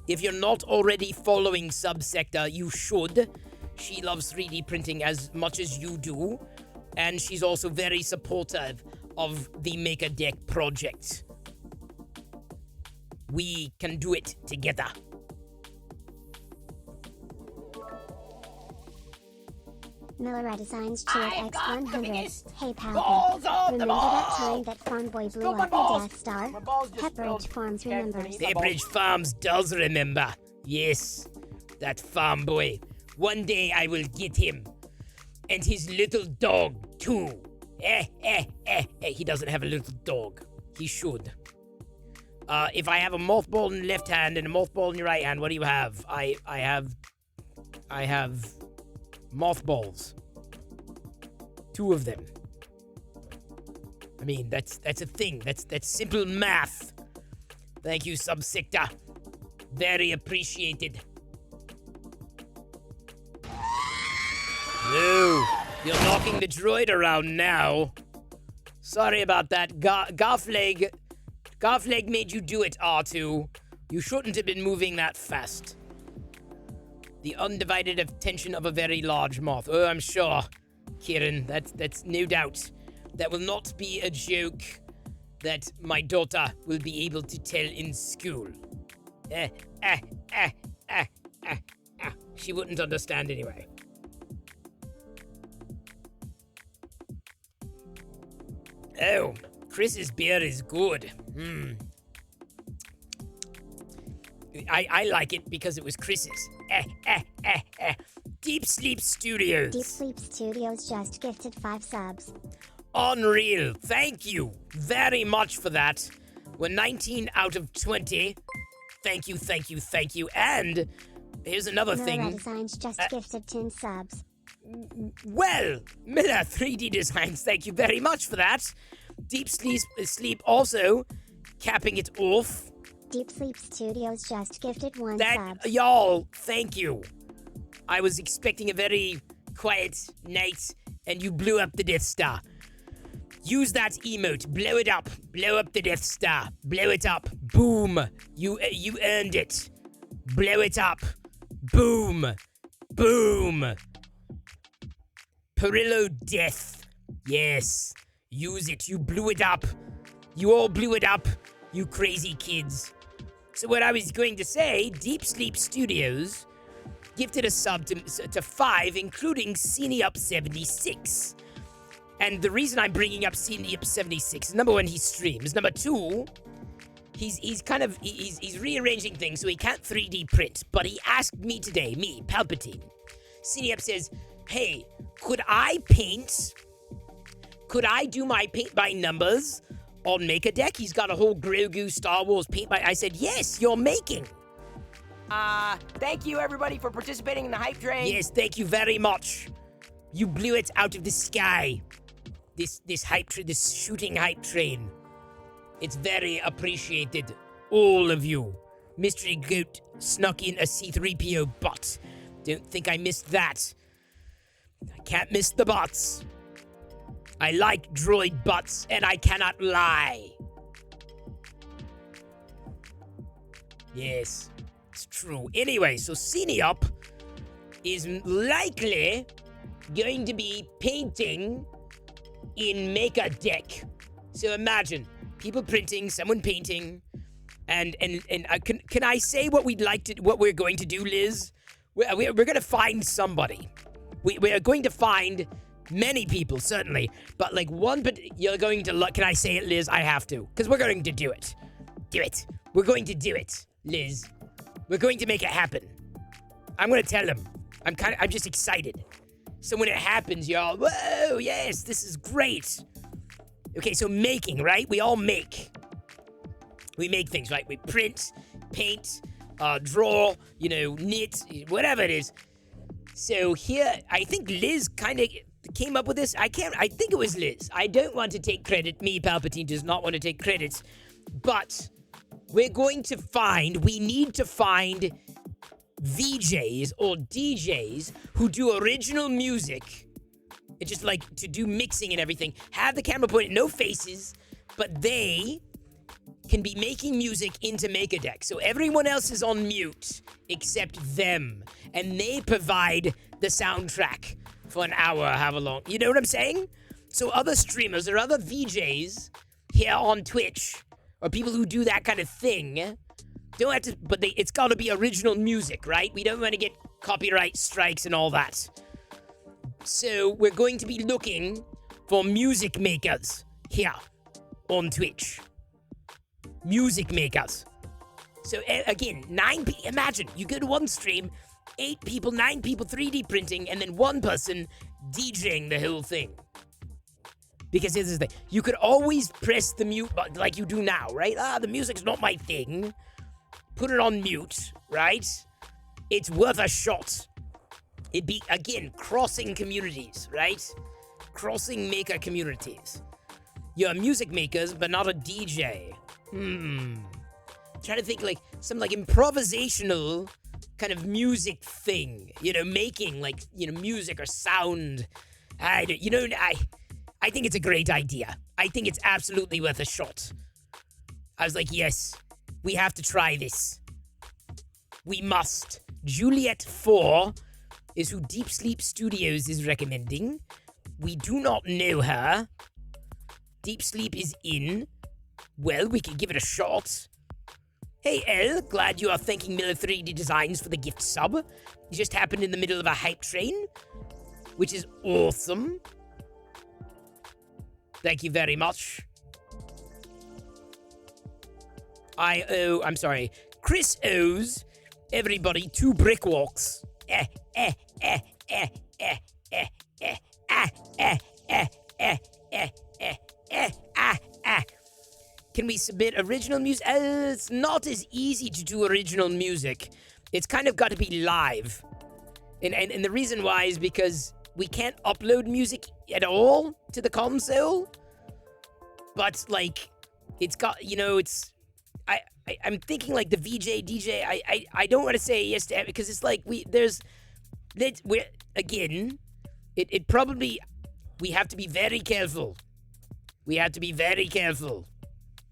if you're not already following Subsector, you should. She loves 3D printing as much as you do, and she's also very supportive of the Make a Deck project. We can do it together. Millera Designs cheered I've got the X100. biggest Hey pal. balls of Remember them that all. time that Farmboy blew Spill my up the balls. Death Star? My balls just Pepperidge spilled. Farms Okay, remembers. my Pepperidge Farms does remember. Yes, that farm boy. One day I will get him. And his little dog, too. He doesn't have a little dog. He should. If I have a mothball in the left hand and a mothball in the right hand, what do you have? I have mothballs. 2 of them. I mean, that's a thing. That's simple math. Thank you, Subsector. Very appreciated. No, you're knocking the droid around now. Sorry about that. Garfleg made you do it, R2. You shouldn't have been moving that fast. The undivided attention of a very large moth. Oh, I'm sure, Kieran. That's no doubt. That will not be a joke that my daughter will be able to tell in school. She wouldn't understand anyway. Oh, Chris's beer is good. I like it because it was Chris's. Deep Sleep Studios. Deep Sleep Studios just gifted 5 subs. Unreal. Thank you very much for that. We're 19 out of 20. Thank you, thank you, thank you. And here's another Millera thing. Designs just gifted 10 subs. Well, Miller 3D Designs, thank you very much for that. Deep Sleep also capping it off. Deep Sleep Studios just gifted 1 That, sub. y'all, thank you. I was expecting a very quiet night, and you blew up the Death Star. Use that emote. Blow it up. Blow up the Death Star. Blow it up. Boom. You earned it. Blow it up. Boom. Boom. Perillo Death. Yes. Use it. You blew it up. You all blew it up, you crazy kids. So what I was going to say, Deep Sleep Studios gifted a sub to 5, including CineUp76. And the reason I'm bringing up CineUp76 is, number 1, he streams. Number 2, he's rearranging things so he can't 3D print. But he asked me today, Palpatine. CineUp says, hey, could I do my paint by numbers on Make a Deck? He's got a whole Grogu Star Wars paint by. I said, yes, you're making. Thank you everybody for participating in the hype train. Yes, thank you very much. You blew it out of the sky. This shooting hype train. It's very appreciated. All of you. Mystery Goat snuck in a C-3PO bot. Don't think I missed that. I can't miss the bots. I like droid butts, and I cannot lie. Yes, it's true. Anyway, so CineUp is likely going to be painting in Make a Deck. So imagine people printing, someone painting, and can I say what we're going to do, Liz? We're going to find somebody. We are going to find many people, certainly, but like one, but you're going to look. Can I say it, Liz? I have to, because we're going to do it. Do it. We're going to do it, Liz. We're going to make it happen. I'm going to tell him. I'm just excited. So when it happens, y'all, whoa, yes, this is great. Okay, so making, right? We all make. We make things, right? We print, paint, draw, knit, whatever it is. So here, I think Liz kind of came up with this. I think it was Liz. I don't want to take credit. Me, Palpatine, does not want to take credit. But we need to find VJs or DJs who do original music. It's just like to do mixing and everything. Have the camera pointed, no faces, but they can be making music into MakerDeck. So everyone else is on mute except them. And they provide the soundtrack for an hour, however long. You know what I'm saying? So other streamers or other VJs here on Twitch, or people who do that kind of thing, don't have to, but it's got to be original music, right? We don't want to get copyright strikes and all that. So we're going to be looking for music makers here on Twitch. Music makers. So again, imagine you go to one stream, 8 people, 9 people 3D printing, and then one person DJing the whole thing. Because here's the thing, you could always press the mute button like you do now, right? The music's not my thing. Put it on mute, right? It's worth a shot. It'd be, again, crossing communities, right? Crossing maker communities. You're music makers, but not a DJ. Trying to think like some like improvisational kind of music thing, making like, music or sound. I think it's a great idea. I think it's absolutely worth a shot. I was like, yes, we have to try this. We must. Juliet 4 is who Deep Sleep Studios is recommending. We do not know her. Deep Sleep is in. Well, we can give it a shot. Hey, Elle, glad you are thanking Miller 3D Designs for the gift sub. It just happened in the middle of a hype train, which is awesome. Thank you very much. I'm sorry. Chris owes everybody 2 brick walks. Can we submit original music? It's not as easy to do original music. It's kind of got to be live. And the reason why is because we can't upload music at all to the console. But, like, it's got, I'm thinking, like, the VJ, DJ, I don't want to say yes to it because it's like, we have to be very careful. We have to be very careful.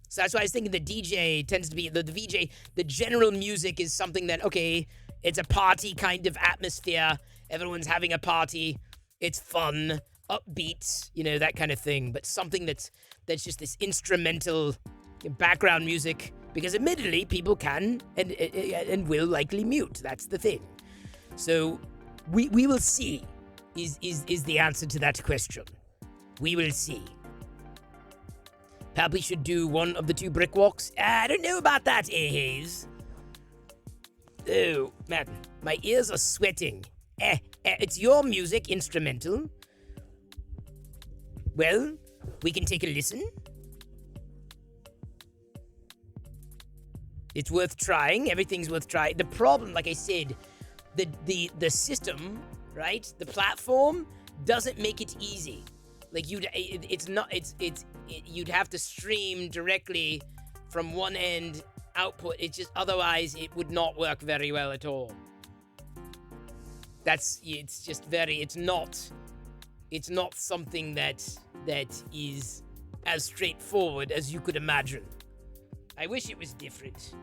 So that's why I was thinking the DJ tends to be, the VJ, the general music is something that, okay, it's a party kind of atmosphere. Everyone's having a party. It's fun, upbeat, that kind of thing. But something that's just this instrumental background music, because admittedly, people can and will likely mute. That's the thing. So we will see is the answer to that question. We will see. Probably should do one of the 2 brick walks. I don't know about that, Hayes. Oh, man, my ears are sweating. It's your music, instrumental. Well, we can take a listen. It's worth trying. Everything's worth trying. The problem, like I said, the system, right? The platform doesn't make it easy. Like you'd have to stream directly from one end output. Otherwise it would not work very well at all. It's not something that is as straightforward as you could imagine. I wish it was different.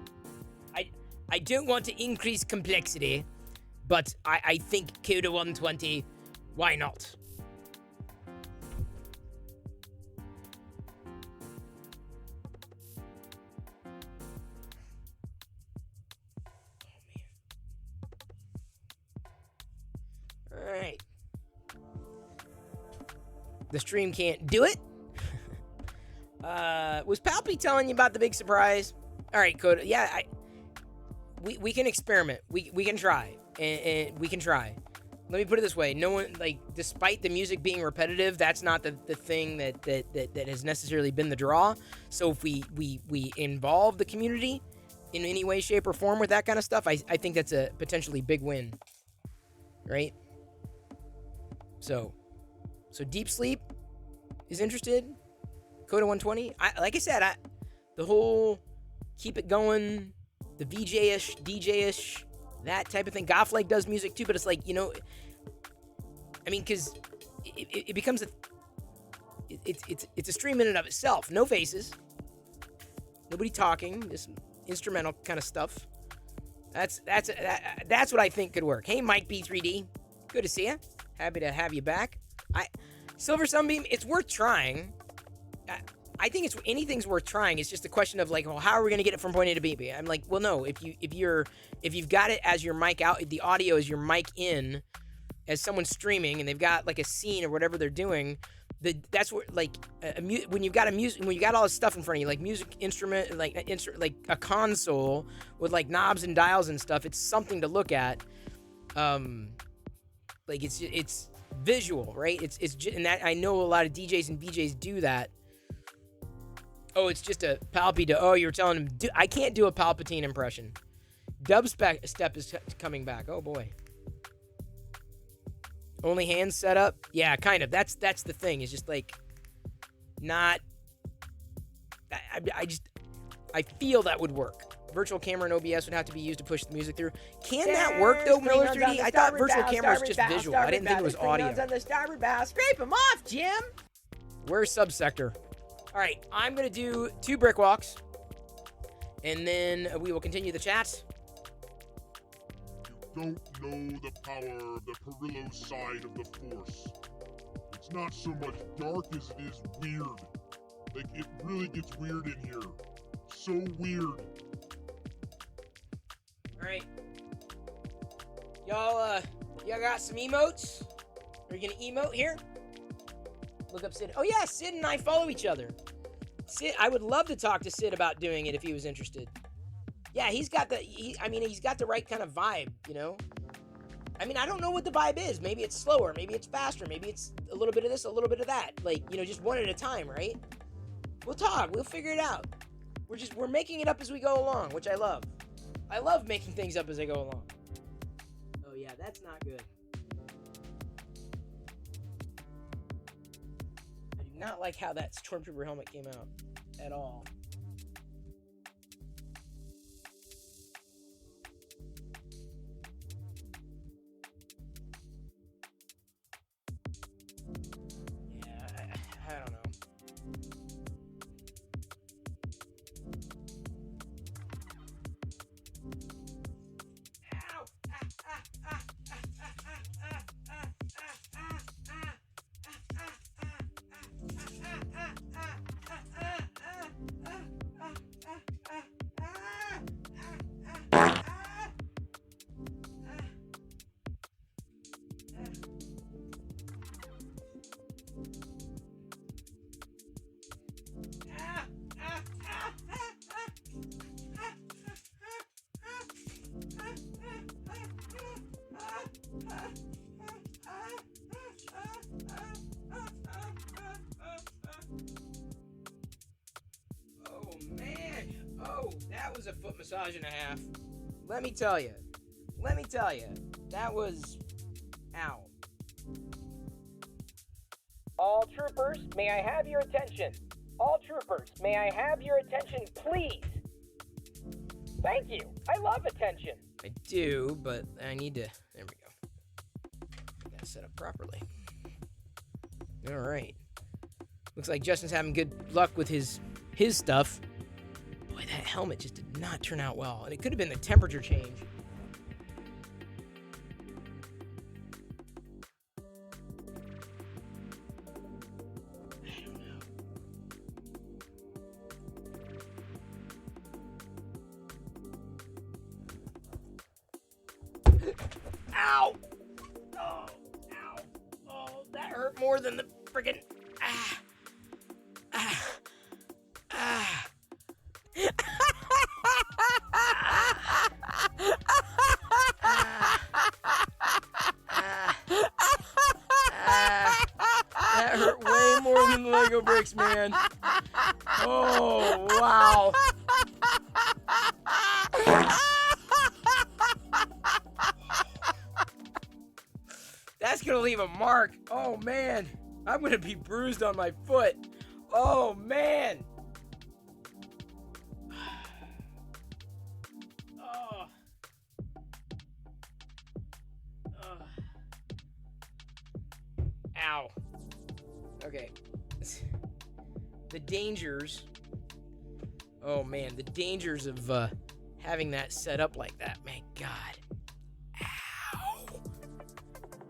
I don't want to increase complexity, but I think Coda 120, why not? Alright. The stream can't do it. Was Palpy telling you about the big surprise? Alright, Coda. Yeah, we can experiment. We can try. And we can try. Let me put it this way. No one, despite the music being repetitive, that's not the thing that has necessarily been the draw. So if we involve the community, in any way, shape, or form with that kind of stuff, I think that's a potentially big win, right? So Deep Sleep is interested. Coda 120. Like I said, the whole keep it going, the VJ-ish, DJ-ish, that type of thing. Gofflake does music too, but it's like, I mean, because it becomes it's a stream in and of itself. No faces, nobody talking, just instrumental kind of stuff. That's what I think could work. Hey, Mike B3D, good to see you. Happy to have you back. Silver Sunbeam, it's worth trying. I think anything's worth trying. It's just a question of like, well, how are we gonna get it from point A to B? I'm like, well, no. If you've got it as your mic out, the audio is your mic in, as someone streaming, and they've got like a scene or whatever they're doing. That's where like when you've got when you got all this stuff in front of you, like music instrument, like a console with like knobs and dials and stuff. It's something to look at. Like it's visual, right? It's and that I know a lot of DJs and VJs do that. Oh, it's just a Palpy. Oh, you're telling him I can't do a Palpatine impression. Dubstep is coming back. Oh boy. Only hands set up? Yeah, kind of. That's the thing. It's just like not. I feel that would work. Virtual camera and OBS would have to be used to push the music through. Can that work though, Miller 3D? I thought virtual camera was just visual. I didn't think it was audio. On the starboard bow. Scrape them off, Jim. Where's Subsector? All right, I'm going to do 2 brick walks, and then we will continue the chat. You don't know the power of the Perillo side of the Force. It's not so much dark as it is weird. Like, it really gets weird in here. So weird. All right. Y'all got some emotes? Are you going to emote here? Look up Sid. Oh yeah, Sid and I follow each other. Sid, I would love to talk to Sid about doing it if he was interested. Yeah, he's got the right kind of vibe, I mean, I don't know what the vibe is. Maybe it's slower, maybe it's faster, maybe it's a little bit of this, a little bit of that. Like, just one at a time, right? We'll talk, we'll figure it out. We're making it up as we go along, which I love. I love making things up as I go along. Oh yeah, that's not good. Not like how that Stormtrooper helmet came out at all. Yeah, I don't know. That was a foot massage and a half. Let me tell you, that was, ow. All troopers, may I have your attention? All troopers, may I have your attention, please? Thank you. I love attention. I do, but I need to, there we go. Got set up properly. All right. Looks like Justin's having good luck with his stuff. Boy, that helmet just did not turn out well. And it could have been the temperature change. I don't know. Ow! Oh, ow. Oh, that hurt more than the friggin'... That hurt way more than the Lego bricks, man. Oh, wow. That's gonna leave a mark. Oh man, I'm gonna be bruised on my foot. Oh man. Oh. Oh. Ow. Okay. The dangers. Oh man, the dangers of having that set up like that. Man, God. Ow.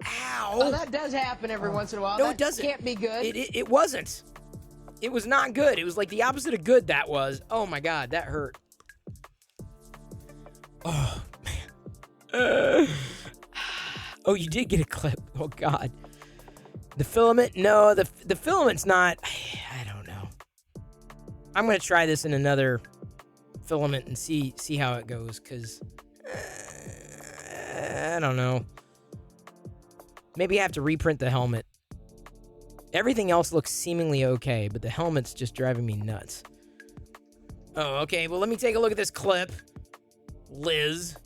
Ow. Oh, that does happen every once in a while. No, that it doesn't. Can't be good. It wasn't. It was not good. It was like the opposite of good, that was. Oh my God, that hurt. Oh, man. Oh, you did get a clip. Oh, God. The filament? No, the filament's not. I don't know. I'm going to try this in another filament and see how it goes, because I don't know. Maybe I have to reprint the helmet. Everything else looks seemingly okay, but the helmet's just driving me nuts. Oh, okay. Well, let me take a look at this clip. Liz.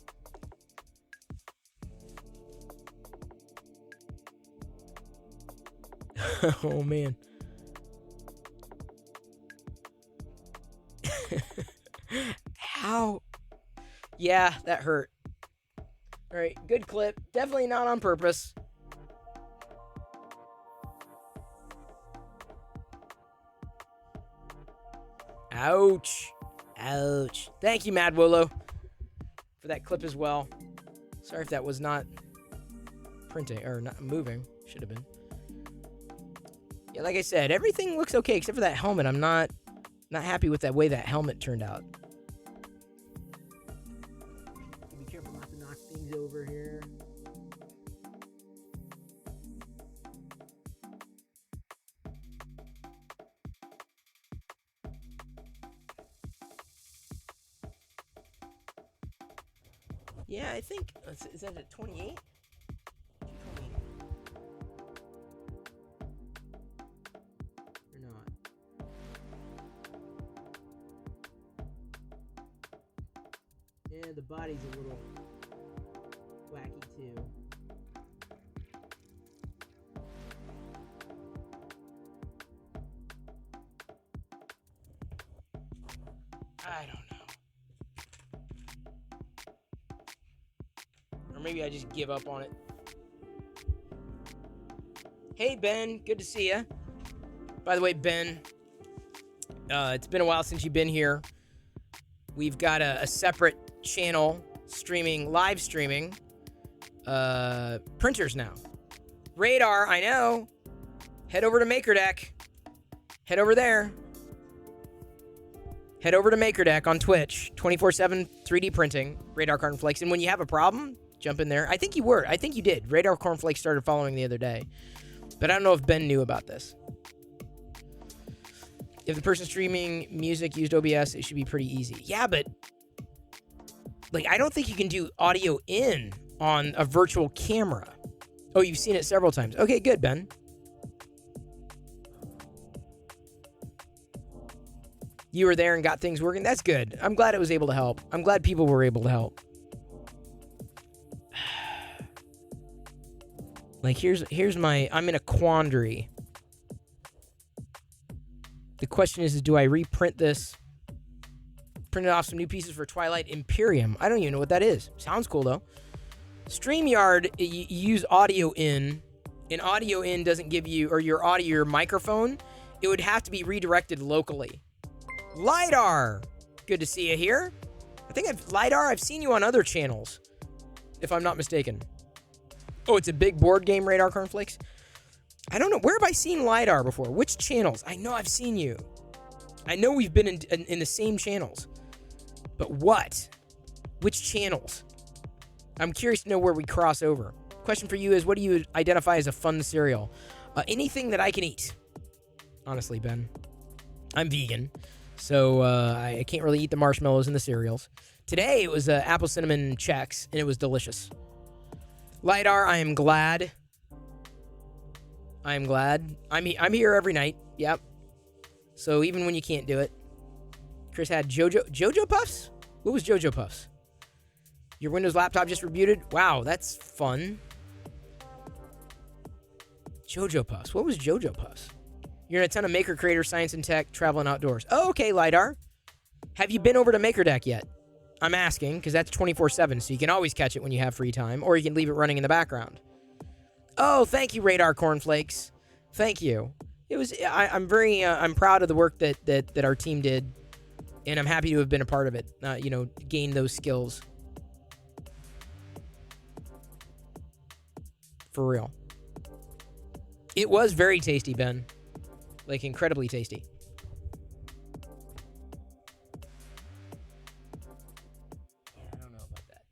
Oh, man. How? Yeah, that hurt. All right, good clip. Definitely not on purpose. Ouch. Ouch. Thank you, Mad Willow, for that clip as well. Sorry if that was not printing or not moving. Should have been. Yeah, like I said, everything looks okay except for that helmet. I'm not happy with that way that helmet turned out. Be careful not to knock things over here. Yeah, I think, is that at 28? Or not? Yeah, the body's a little wacky too. I don't know. Or maybe I just give up on it. Hey, Ben. Good to see you. By the way, Ben, it's been a while since you've been here. We've got a separate channel live streaming printers now. Radar, I know. Head over to MakerDeck. Head over there. Head over to MakerDeck on Twitch. 24/7 3D printing. Radar Cornflakes. And when you have a problem, jump in there. I think you did. Radar Cornflakes started following the other day. But I don't know if Ben knew about this. If the person streaming music used OBS, it should be pretty easy. Yeah, but like I don't think you can do audio in on a virtual camera. Oh, you've seen it several times. Okay, good, Ben. You were there and got things working. That's good. I'm glad it was able to help. I'm glad people were able to help. Like here's my, I'm in a quandary. The question is do I reprint this? Print it off some new pieces for Twilight Imperium. I don't even know what that is. Sounds cool though. StreamYard, you use audio in, and audio in doesn't give you, or your microphone, it would have to be redirected locally. LiDAR, good to see you here. I think I've seen you on other channels, if I'm not mistaken. Oh, it's a big board game, Radar Cornflakes. I don't know. Where have I seen LiDAR before? Which channels? I know I've seen you. I know we've been in the same channels. But what? Which channels? I'm curious to know where we cross over. Question for you is, what do you identify as a fun cereal? Anything that I can eat. Honestly, Ben. I'm vegan. So I can't really eat the marshmallows and the cereals. Today it was apple cinnamon Chex, and it was delicious. LiDAR, I am glad. I'm here every night. Yep. So even when you can't do it. Chris had Jojo Puffs? What was Jojo Puffs? Your Windows laptop just rebooted? Wow, that's fun. Jojo Puss. What was Jojo Puss? You're in a ton of maker, creator, science and tech, travel and outdoors. Oh, okay, LiDAR. Have you been over to MakerDeck yet? I'm asking, because that's 24/7, so you can always catch it when you have free time, or you can leave it running in the background. Oh, thank you, Radar Cornflakes. Thank you. It was. I'm proud of the work that our team did, and I'm happy to have been a part of it. Gain those skills. For real. It was very tasty, Ben. Like, incredibly tasty. Yeah, I don't know about that.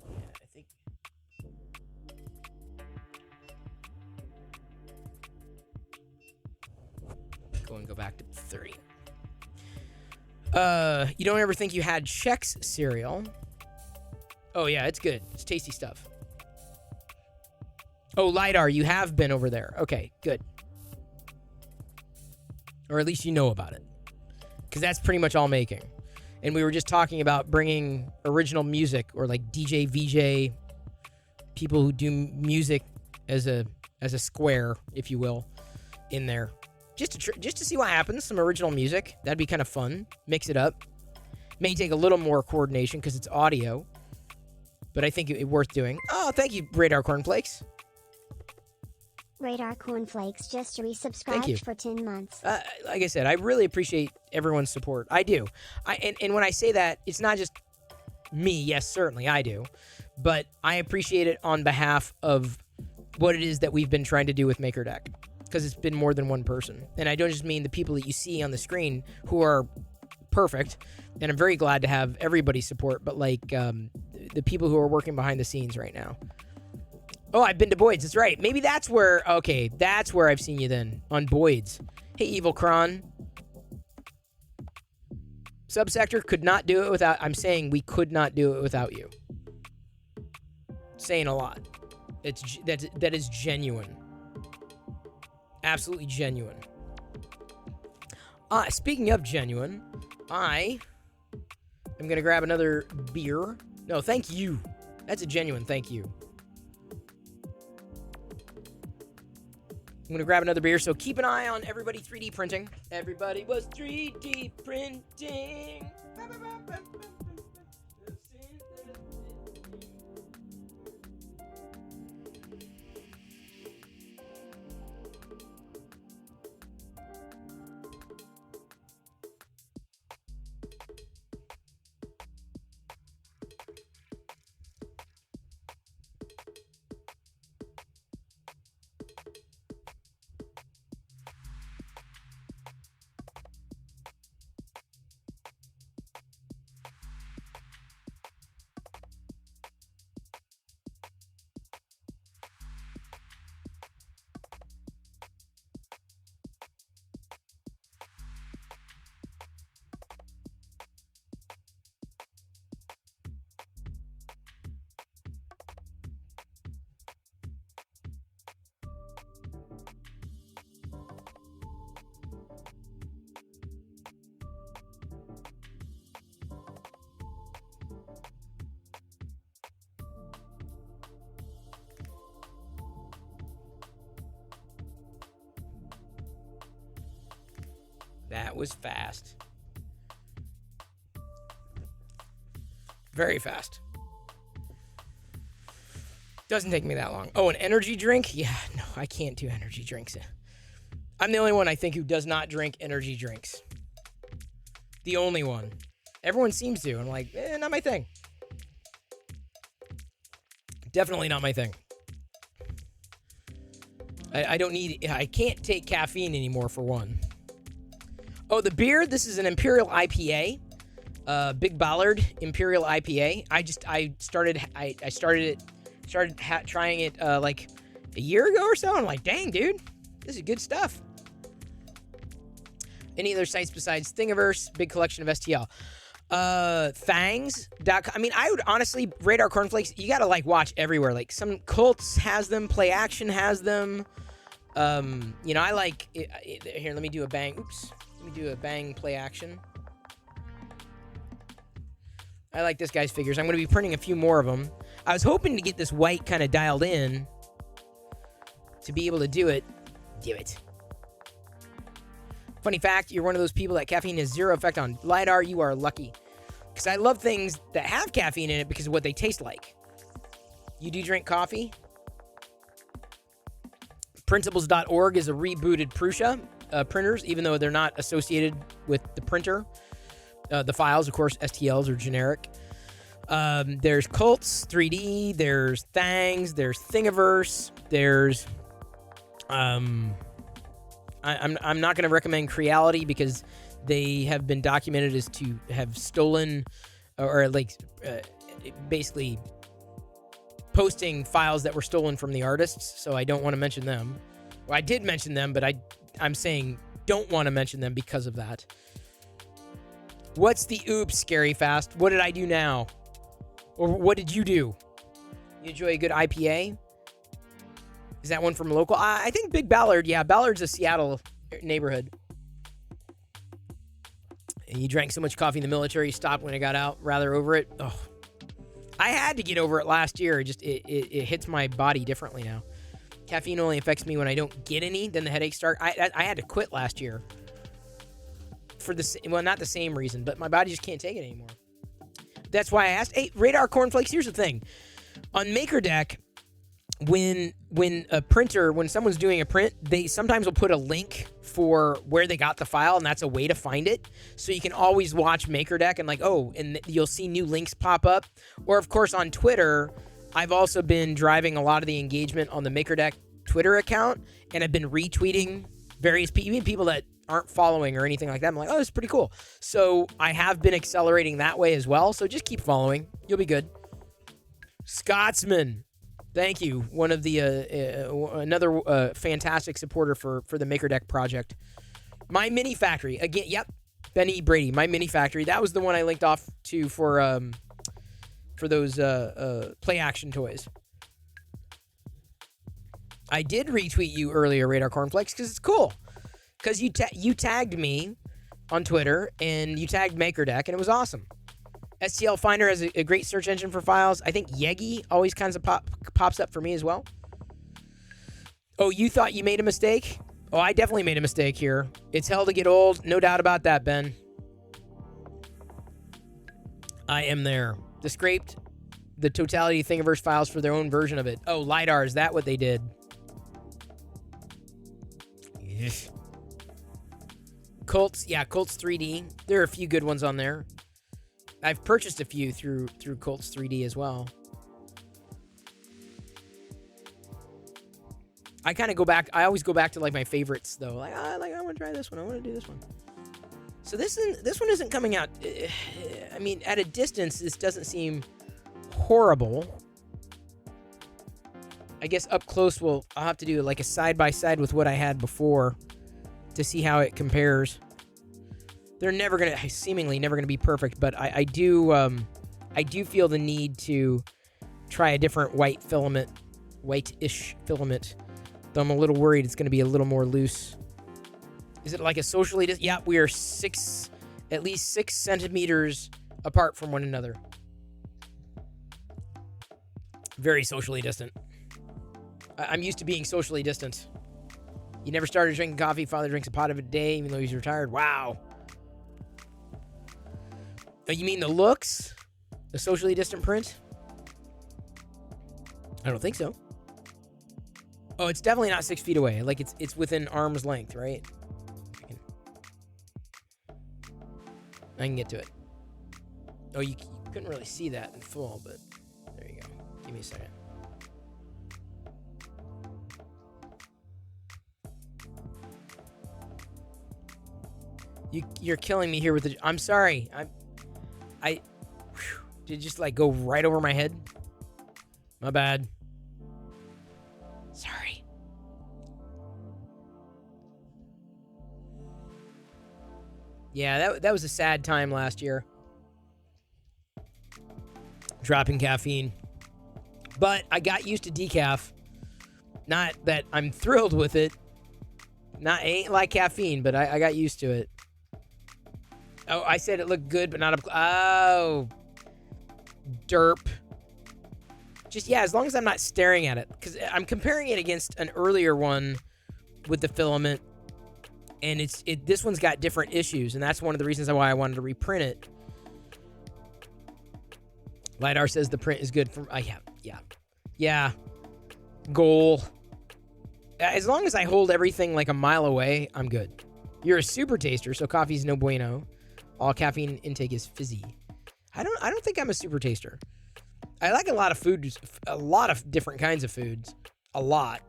Yeah, I think... Go back to 30. You don't ever think you had Chex cereal? Oh, yeah, it's good. It's tasty stuff. Oh, LiDAR, you have been over there. Okay, good. Or at least you know about it. Because that's pretty much all making. And we were just talking about bringing original music, or like DJ, VJ, people who do music as a square, if you will, in there. Just to see what happens, some original music. That'd be kind of fun. Mix it up. May take a little more coordination because it's audio. But I think it's worth doing. Oh, thank you, Radar Cornflakes. Radar Cornflakes just resubscribed you. for 10 months. Like I said, I really appreciate everyone's support. I do. And when I say that, it's not just me. Yes, certainly I do. But I appreciate it on behalf of what it is that we've been trying to do with MakerDeck. Because it's been more than one person. And I don't just mean the people that you see on the screen who are perfect. And I'm very glad to have everybody's support. But like the people who are working behind the scenes right now. Oh, I've been to Boyd's. That's right. Maybe that's where... Okay, that's where I've seen you then. On Boyd's. Hey, Evil Kron. Subsector could not do it without... I'm saying we could not do it without you. Saying a lot. That is genuine. Absolutely genuine. Speaking of genuine, I am going to grab another beer. No, thank you. That's a genuine thank you. I'm going to grab another beer, so keep an eye on everybody 3D printing. Everybody was 3D printing. That was fast. Very fast. Doesn't take me that long. Oh, an energy drink? Yeah, no, I can't do energy drinks. I'm the only one, I think, who does not drink energy drinks. The only one. Everyone seems to. I'm like, not my thing. Definitely not my thing. I can't take caffeine anymore, for one. Oh, the beer, this is an Imperial IPA. Big Ballard Imperial IPA. I started trying it like a year ago or so. I'm like, dang, dude, this is good stuff. Any other sites besides Thingiverse? Big collection of STL. Fangs.com. I mean, I would honestly, Radar Cornflakes, you gotta like watch everywhere. Like some Cults has them, Play Action has them. I like here, let me do a bang. Oops. Let me do a bang Play Action. I like this guy's figures. I'm going to be printing a few more of them. I was hoping to get this white kind of dialed in to be able to do it. Do it. Funny fact, you're one of those people that caffeine has zero effect on. LiDAR, you are lucky. Because I love things that have caffeine in it because of what they taste like. You do drink coffee? Printables.org is a rebooted Prusa printers, even though they're not associated with the printer. The files, of course, STLs are generic. There's Cults 3D, there's Thangs, there's Thingiverse, there's I'm not going to recommend Creality because they have been documented as to have stolen or basically posting files that were stolen from the artists, so I don't want to mention them. Well, I did mention them, but I'm saying don't want to mention them because of that. What's the oops, Scary Fast? What did I do now? Or what did you do? You enjoy a good IPA? Is that one from local? I think Big Ballard. Yeah, Ballard's a Seattle neighborhood. And you drank so much coffee in the military, you stopped when I got out, rather over it. Oh, I had to get over it last year. It hits my body differently now. Caffeine only affects me when I don't get any. Then the headaches start. I had to quit last year. Not the same reason, but my body just can't take it anymore. That's why I asked. Hey, Radar Cornflakes, here's the thing. On MakerDeck, when someone's doing a print, they sometimes will put a link for where they got the file, and that's a way to find it. So you can always watch MakerDeck and you'll see new links pop up. Or of course on Twitter, I've also been driving a lot of the engagement on the MakerDeck Twitter account, and I've been retweeting various people, even people that aren't following or anything like that. I'm like, oh, this is pretty cool. So I have been accelerating that way as well. So just keep following. You'll be good. Scotsman. Thank you. One of the another fantastic supporter for the MakerDeck project. My Mini Factory again. Yep, Benny Brady. My Mini Factory. That was the one I linked off to for those play action toys. I did retweet you earlier, Radar Cornflakes, because it's cool. Because you tagged me on Twitter and you tagged MakerDeck, and it was awesome. STL Finder has a great search engine for files. I think Yegi always kinds of pops up for me as well. Oh, you thought you made a mistake? Oh, I definitely made a mistake here. It's hell to get old. No doubt about that, Ben. I am there. The scraped the totality of Thingiverse files for their own version of it. Oh, LiDAR, is that what they did? Cults, yeah, Cults 3D. There are a few good ones on there. I've purchased a few through Cults 3D as well. I kind of go back. I always go back to like my favorites though. I want to try this one. I want to do this one. So this one isn't coming out. I mean, at a distance, this doesn't seem horrible. I guess up close, I'll have to do like a side by side with what I had before to see how it compares. They're seemingly never gonna be perfect, but I do feel the need to try a different white-ish filament. Though I'm a little worried it's gonna be a little more loose. Is it like a socially? Yeah, we are at least 6 centimeters apart from one another. Very socially distant. I'm used to being socially distant. You never started drinking coffee. Father drinks a pot of it a day, even though he's retired. Wow. Oh, you mean the looks? The socially distant print? I don't think so. Oh, it's definitely not 6 feet away. Like it's within arm's length, right? I can get to it. Oh, you couldn't really see that in full, but there you go. Give me a second. You're killing me here with the. I'm sorry. Did it just like go right over my head? My bad. Sorry. Yeah, that was a sad time last year. Dropping caffeine. But I got used to decaf. Not that I'm thrilled with it. It ain't like caffeine, but I got used to it. Oh, I said it looked good, but not up. Oh. derp. Just, yeah, as long as I'm not staring at it. Because I'm comparing it against an earlier one with the filament. And this one's got different issues. And that's one of the reasons why I wanted to reprint it. LiDAR says the print is good from... Yeah. Goal. As long as I hold everything like a mile away, I'm good. You're a super taster, so coffee's no bueno. All caffeine intake is fizzy. I don't think I'm a super taster. I like a lot of foods, a lot of different kinds of foods. A lot.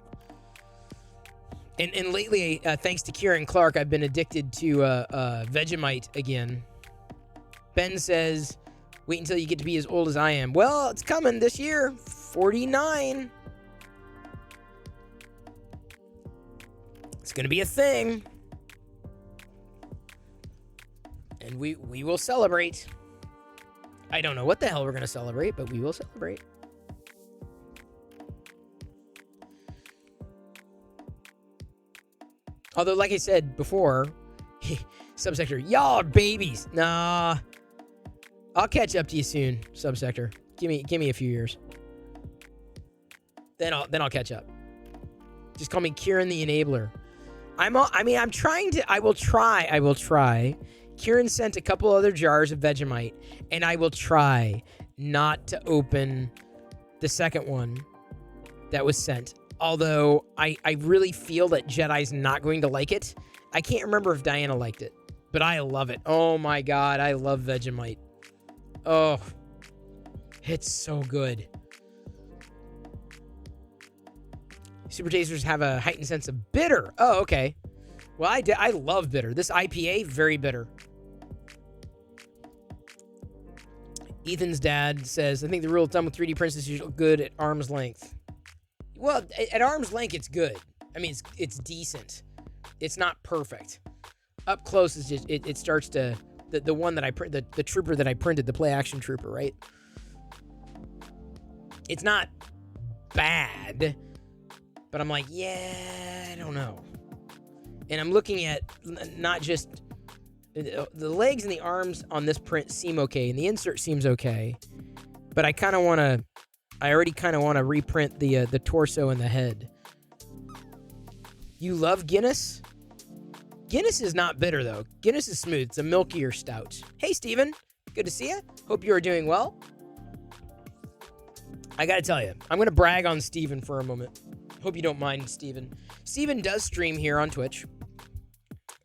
And lately, thanks to Kieran Clark, I've been addicted to Vegemite again. Ben says, wait until you get to be as old as I am. Well, it's coming this year. 49. It's going to be a thing. And we will celebrate. I don't know what the hell we're going to celebrate, but we will celebrate. Although, like I said before, Subsector, y'all are babies. Nah. I'll catch up to you soon, Subsector. Give me a few years. Then I'll catch up. Just call me Kieran the Enabler. I will try. Kieran sent a couple other jars of Vegemite, and I will try not to open the second one that was sent. Although I really feel that Jedi's not going to like it. I can't remember if Diana liked it, but I love it. Oh my God, I love Vegemite. Oh, it's so good. Super Tasters have a heightened sense of bitter. Oh, okay. Well, I love bitter. This IPA, very bitter. Ethan's dad says, I think the rule of thumb with 3D prints is usually good at arm's length. Well, at arm's length, it's good. I mean, it's decent. It's not perfect. Up close is just, it starts to, the one that I print, the trooper that I printed, the play action trooper, right? It's not bad, but I'm like, yeah, I don't know. And I'm looking at not just, the legs and the arms on this print seem okay, and the insert seems okay, but I already kind of want to reprint the torso and the head. You love Guinness? Guinness is not bitter, though. Guinness is smooth. It's a milkier stout. Hey, Steven. Good to see you. Hope you are doing well. I got to tell you, I'm going to brag on Steven for a moment. Hope you don't mind, Steven. Steven does stream here on Twitch,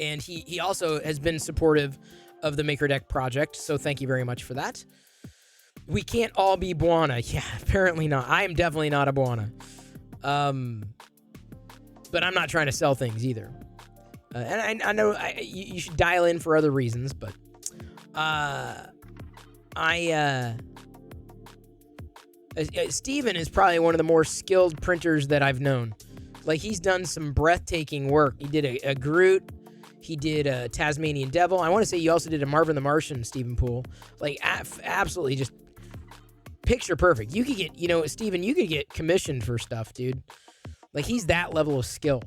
and he also has been supportive of the Maker Deck project, so thank you very much for that. We can't all be Buana. Yeah, apparently not. I am definitely not a Buana. But I'm not trying to sell things either. And I know you should dial in for other reasons, but Steven is probably one of the more skilled printers that I've known. Like, he's done some breathtaking work. He did a Groot. He did a Tasmanian Devil. I want to say you also did a Marvin the Martian, Stephen Poole. Like, absolutely just picture perfect. You could get, Steven, you could get commissioned for stuff, dude. Like, he's that level of skill.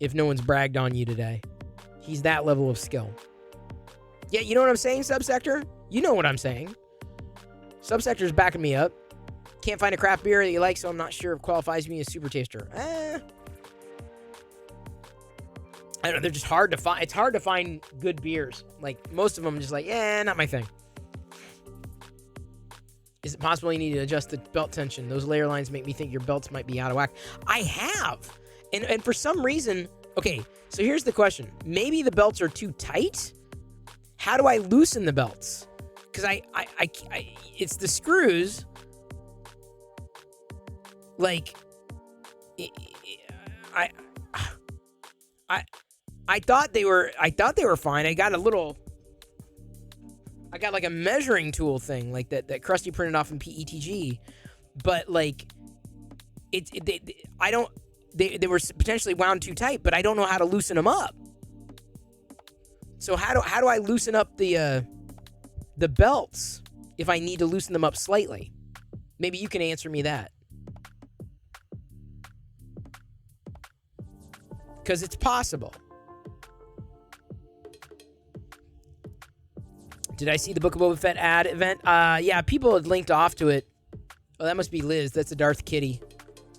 If no one's bragged on you today. He's that level of skill. Yeah, you know what I'm saying, Subsector? You know what I'm saying. Subsector's backing me up. Can't find a craft beer that you like, so I'm not sure if it qualifies me as super taster. I don't know, they're just hard to find. It's hard to find good beers. Like, most of them just like, not my thing. Is it possible you need to adjust the belt tension? Those layer lines make me think your belts might be out of whack. I have. And for some reason, okay, so here's the question. Maybe the belts are too tight? How do I loosen the belts? Because I it's the screws. Like, I thought they were fine. I got like a measuring tool thing like that Krusty printed off in PETG, but like they were potentially wound too tight, but I don't know how to loosen them up. So how do I loosen up the belts if I need to loosen them up slightly? Maybe you can answer me that. Because it's possible. Did I see the Book of Boba Fett ad event? Yeah, people had linked off to it. Oh, that must be Liz. That's a Darth Kitty.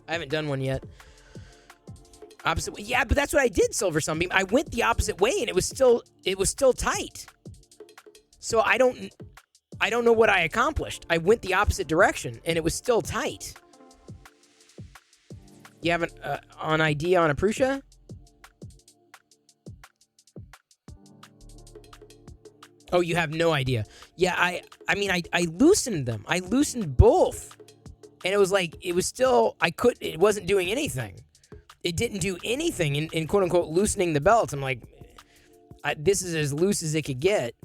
I haven't done one yet. Opposite way. Yeah, but that's what I did, Silver Sunbeam. I went the opposite way, and it was still tight. So I don't know what I accomplished. I went the opposite direction, and it was still tight. You have an idea on a Prusa? Oh, you have no idea. Yeah, I mean, I loosened them. I loosened both. And it was like, it wasn't doing anything. It didn't do anything in quote unquote loosening the belt. I'm like, this is as loose as it could get.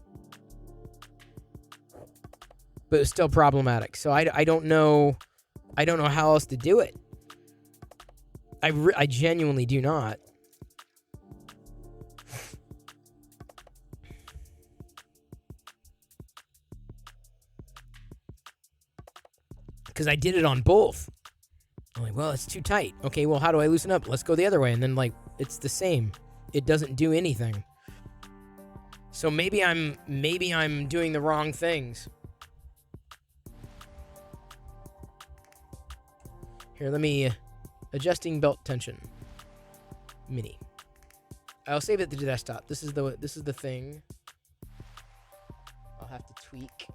But it was still problematic. So I don't know how else to do it. I genuinely do not. Because I did it on both. I'm like, well, it's too tight. Okay, well, how do I loosen up? Let's go the other way. And then, like, it's the same. It doesn't do anything. So maybe I'm doing the wrong things. Here, let me adjusting belt tension. Mini. I'll save it to the desktop. This is the thing. I'll have to tweak.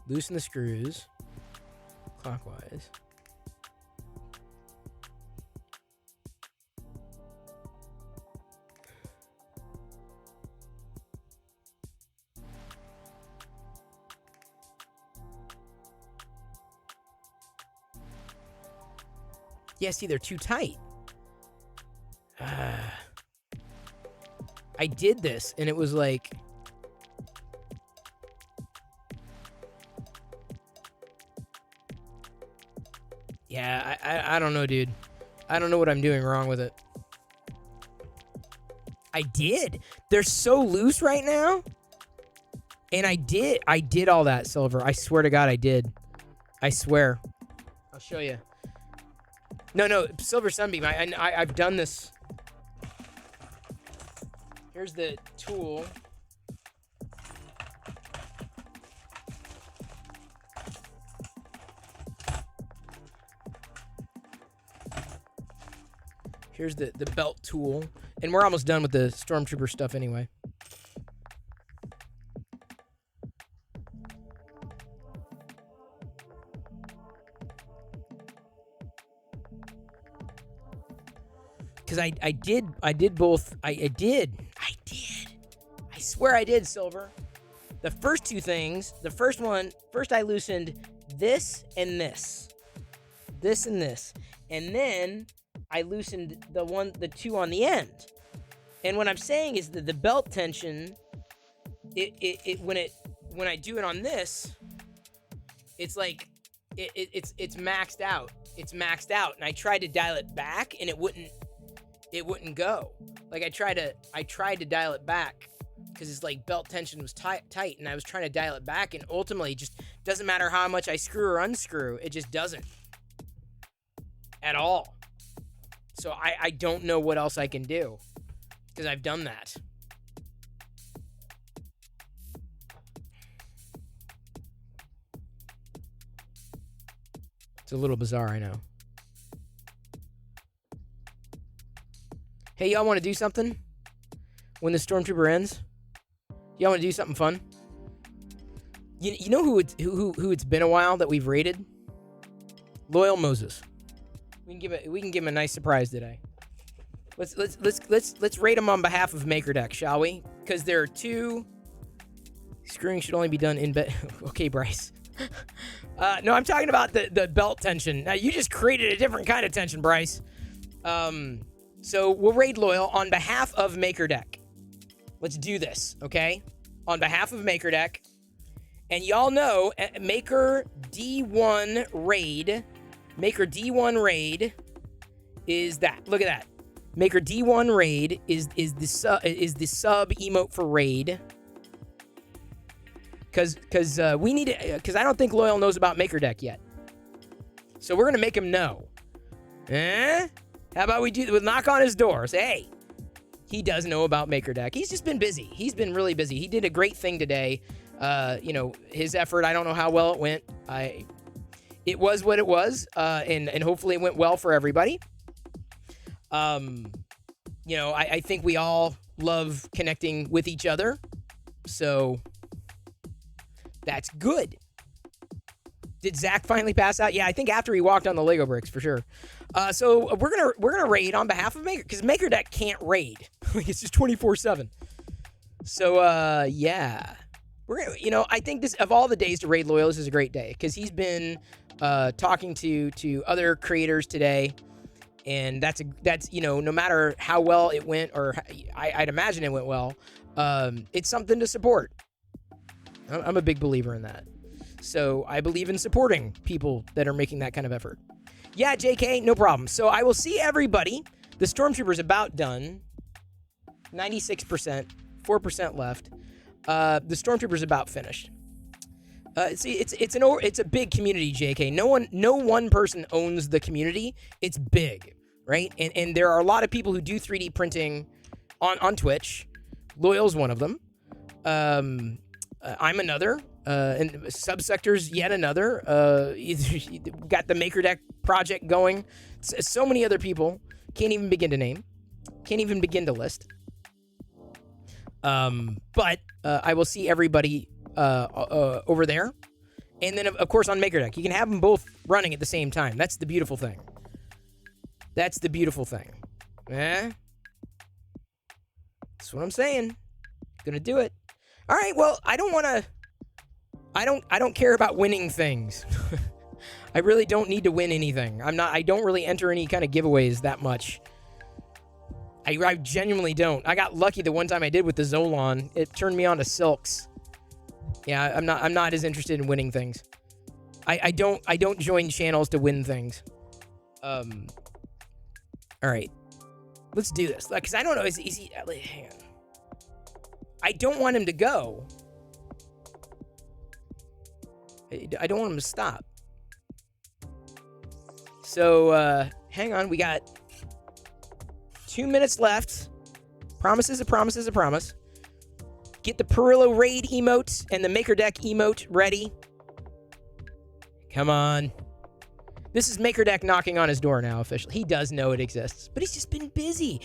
Loosen the screws clockwise. Yeah, see, they're too tight. I did this, and it was like... Yeah, I don't know, dude. I don't know what I'm doing wrong with it. I did. They're so loose right now. And I did all that, Silver. I swear to God, I did. I swear. I'll show you. No, Silver Sunbeam. I've done this. Here's the tool. Here's the belt tool. And we're almost done with the Stormtrooper stuff anyway. Because I did both. I did. I swear I did, Silver. The first two things, first I loosened this and this. This and this. And then I loosened the two on the end. And what I'm saying is that the belt tension, when I do it on this, it's like it's maxed out. It's maxed out. And I tried to dial it back, and it wouldn't go. Like I tried to dial it back because it's like belt tension was tight, and I was trying to dial it back, and ultimately it just doesn't matter how much I screw or unscrew, it just doesn't at all. So I don't know what else I can do because I've done that. It's a little bizarre, I know. Hey, y'all want to do something when the Stormtrooper ends? Y'all want to do something fun? You know who it's been a while that we've rated? Loyal Moses. We can give him a nice surprise today. Let's rate him on behalf of MakerDeck, shall we? Because there are two. Screwing should only be done in bed. Okay, Bryce. No, I'm talking about the belt tension. Now you just created a different kind of tension, Bryce. So we'll raid Loyal on behalf of MakerDeck. Let's do this, okay? On behalf of MakerDeck. And y'all know, Maker D1 raid. Maker D1 raid is that. Look at that. Maker D1 raid is the sub emote for raid. because we need it, because I don't think Loyal knows about MakerDeck yet. So we're gonna make him know. How about we knock on his door? Say, hey, he does know about MakerDeck. He's just been busy. He's been really busy. He did a great thing today. His effort, I don't know how well it went. It was what it was, and hopefully it went well for everybody. I think we all love connecting with each other, so that's good. Did Zach finally pass out? Yeah, I think after he walked on the Lego bricks for sure. So we're gonna raid on behalf of Maker, because MakerDeck can't raid. Like, it's just 24/7. So yeah, we're gonna. I think this, of all the days to raid Loyal, this is a great day because he's been talking to other creators today, and that's no matter how well it went, or I'd imagine it went well. It's something to support. I'm a big believer in that. So I believe in supporting people that are making that kind of effort. Yeah, JK, no problem. So I will see everybody. The Stormtrooper's about done. 96%, 4% left. The Stormtrooper's about finished. See, it's a big community, JK. No one person owns the community. It's big, right? And there are a lot of people who do 3D printing on Twitch. Loyal's one of them. I'm another. And Subsector's yet another. Got the MakerDeck project going. So many other people. Can't even begin to name. Can't even begin to list. But I will see everybody over there. And then, of course, on MakerDeck. You can have them both running at the same time. That's the beautiful thing. That's what I'm saying. Gonna do it. All right, well, I don't care about winning things. I really don't need to win anything. I don't really enter any kind of giveaways that much. I genuinely don't. I got lucky the one time I did with the Zolan. It turned me on to Silks. Yeah, I'm not as interested in winning things. I don't join channels to win things. All right. Let's do this. Because I don't know, is he hang on. I don't want him to go. I don't want him to stop. So, hang on. We got 2 minutes left. Promise is a promise is a promise. Get the Perillo Raid emote and the MakerDeck emote ready. Come on. This is MakerDeck knocking on his door now officially. He does know it exists, but he's just been busy.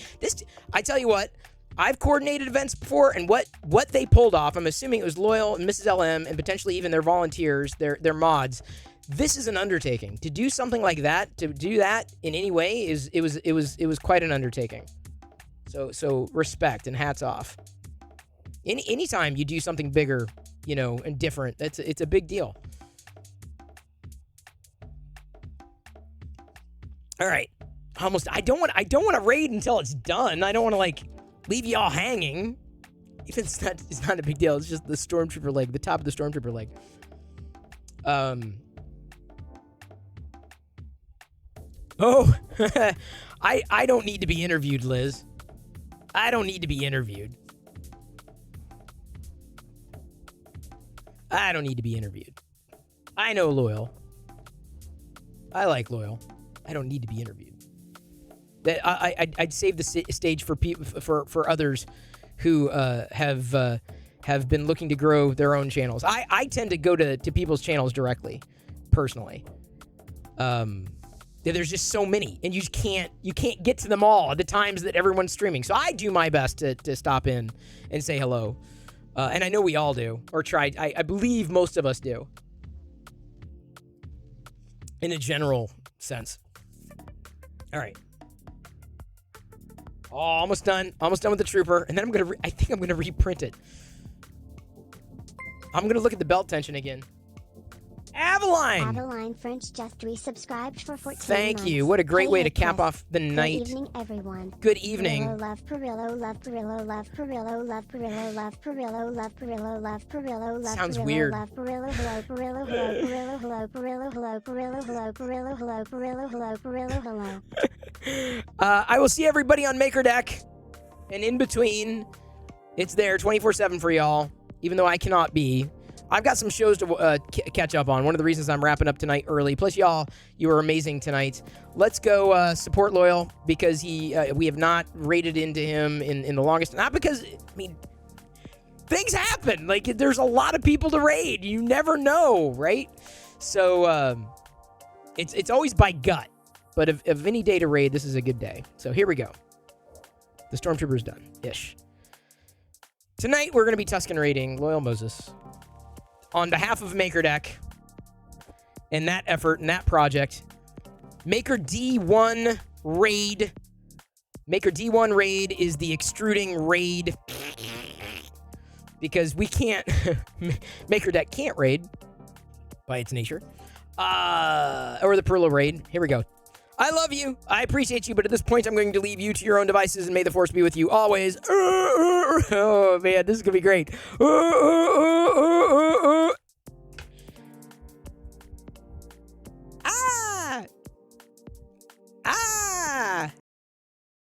I tell you what, I've coordinated events before, and what they pulled off, I'm assuming it was Loyal and Mrs. LM and potentially even their volunteers, their mods. This is an undertaking. To do something like that, to do that in any way, it was quite an undertaking. So respect and hats off. Anytime you do something bigger, and different, it's a big deal. All right, almost. I don't want to raid until it's done. I don't want to leave y'all hanging. Even it's not a big deal. It's just the Stormtrooper leg, the top of the Stormtrooper leg. Oh, I don't need to be interviewed, Liz. I don't need to be interviewed. I don't need to be interviewed. I know Loyal. I like Loyal. I don't need to be interviewed. I'd save the stage for others who have been looking to grow their own channels. I tend to go to people's channels directly, personally. There's just so many, and you can't get to them all at the times that everyone's streaming. So I do my best to stop in and say hello, and I know we all do, or try. I believe most of us do, in a general sense. All right. Oh, almost done. Almost done with the Trooper. And then I think I'm gonna reprint it. I'm gonna look at the belt tension again. Aveline French just resubscribed for 14 Thank months. you. What a great way to cap off the night. Good evening, everyone. Good evening. Perillo, love Perillo, love Perillo, love Perillo, love Perillo, love Perillo, love Perillo, love Perillo, love Sounds Perillo, weird. love Perillo, hello Perillo, hello Perillo, hello Perillo, hello Perillo, hello Perillo, hello Perillo, hello Perillo, hello. I will see everybody on MakerDeck, and in between, it's there 24/7 for y'all. Even though I cannot be, I've got some shows to catch up on. One of the reasons I'm wrapping up tonight early. Plus, y'all, you were amazing tonight. Let's go support Loyal because we have not raided into him in the longest. Not because, I mean, things happen. Like, there's a lot of people to raid. You never know, right? So it's always by gut. But if any day to raid, this is a good day. So here we go. The Stormtrooper's done-ish. Tonight, we're going to be Tusken raiding Loyal Moses on behalf of MakerDeck and that effort and that project. Maker D1 raid. Maker D1 raid is the extruding raid because we can't, MakerDeck can't raid by its nature. Or the Perillo raid. Here we go. I love you. I appreciate you, but at this point, I'm going to leave you to your own devices, and may the Force be with you always. Oh, man, this is going to be great.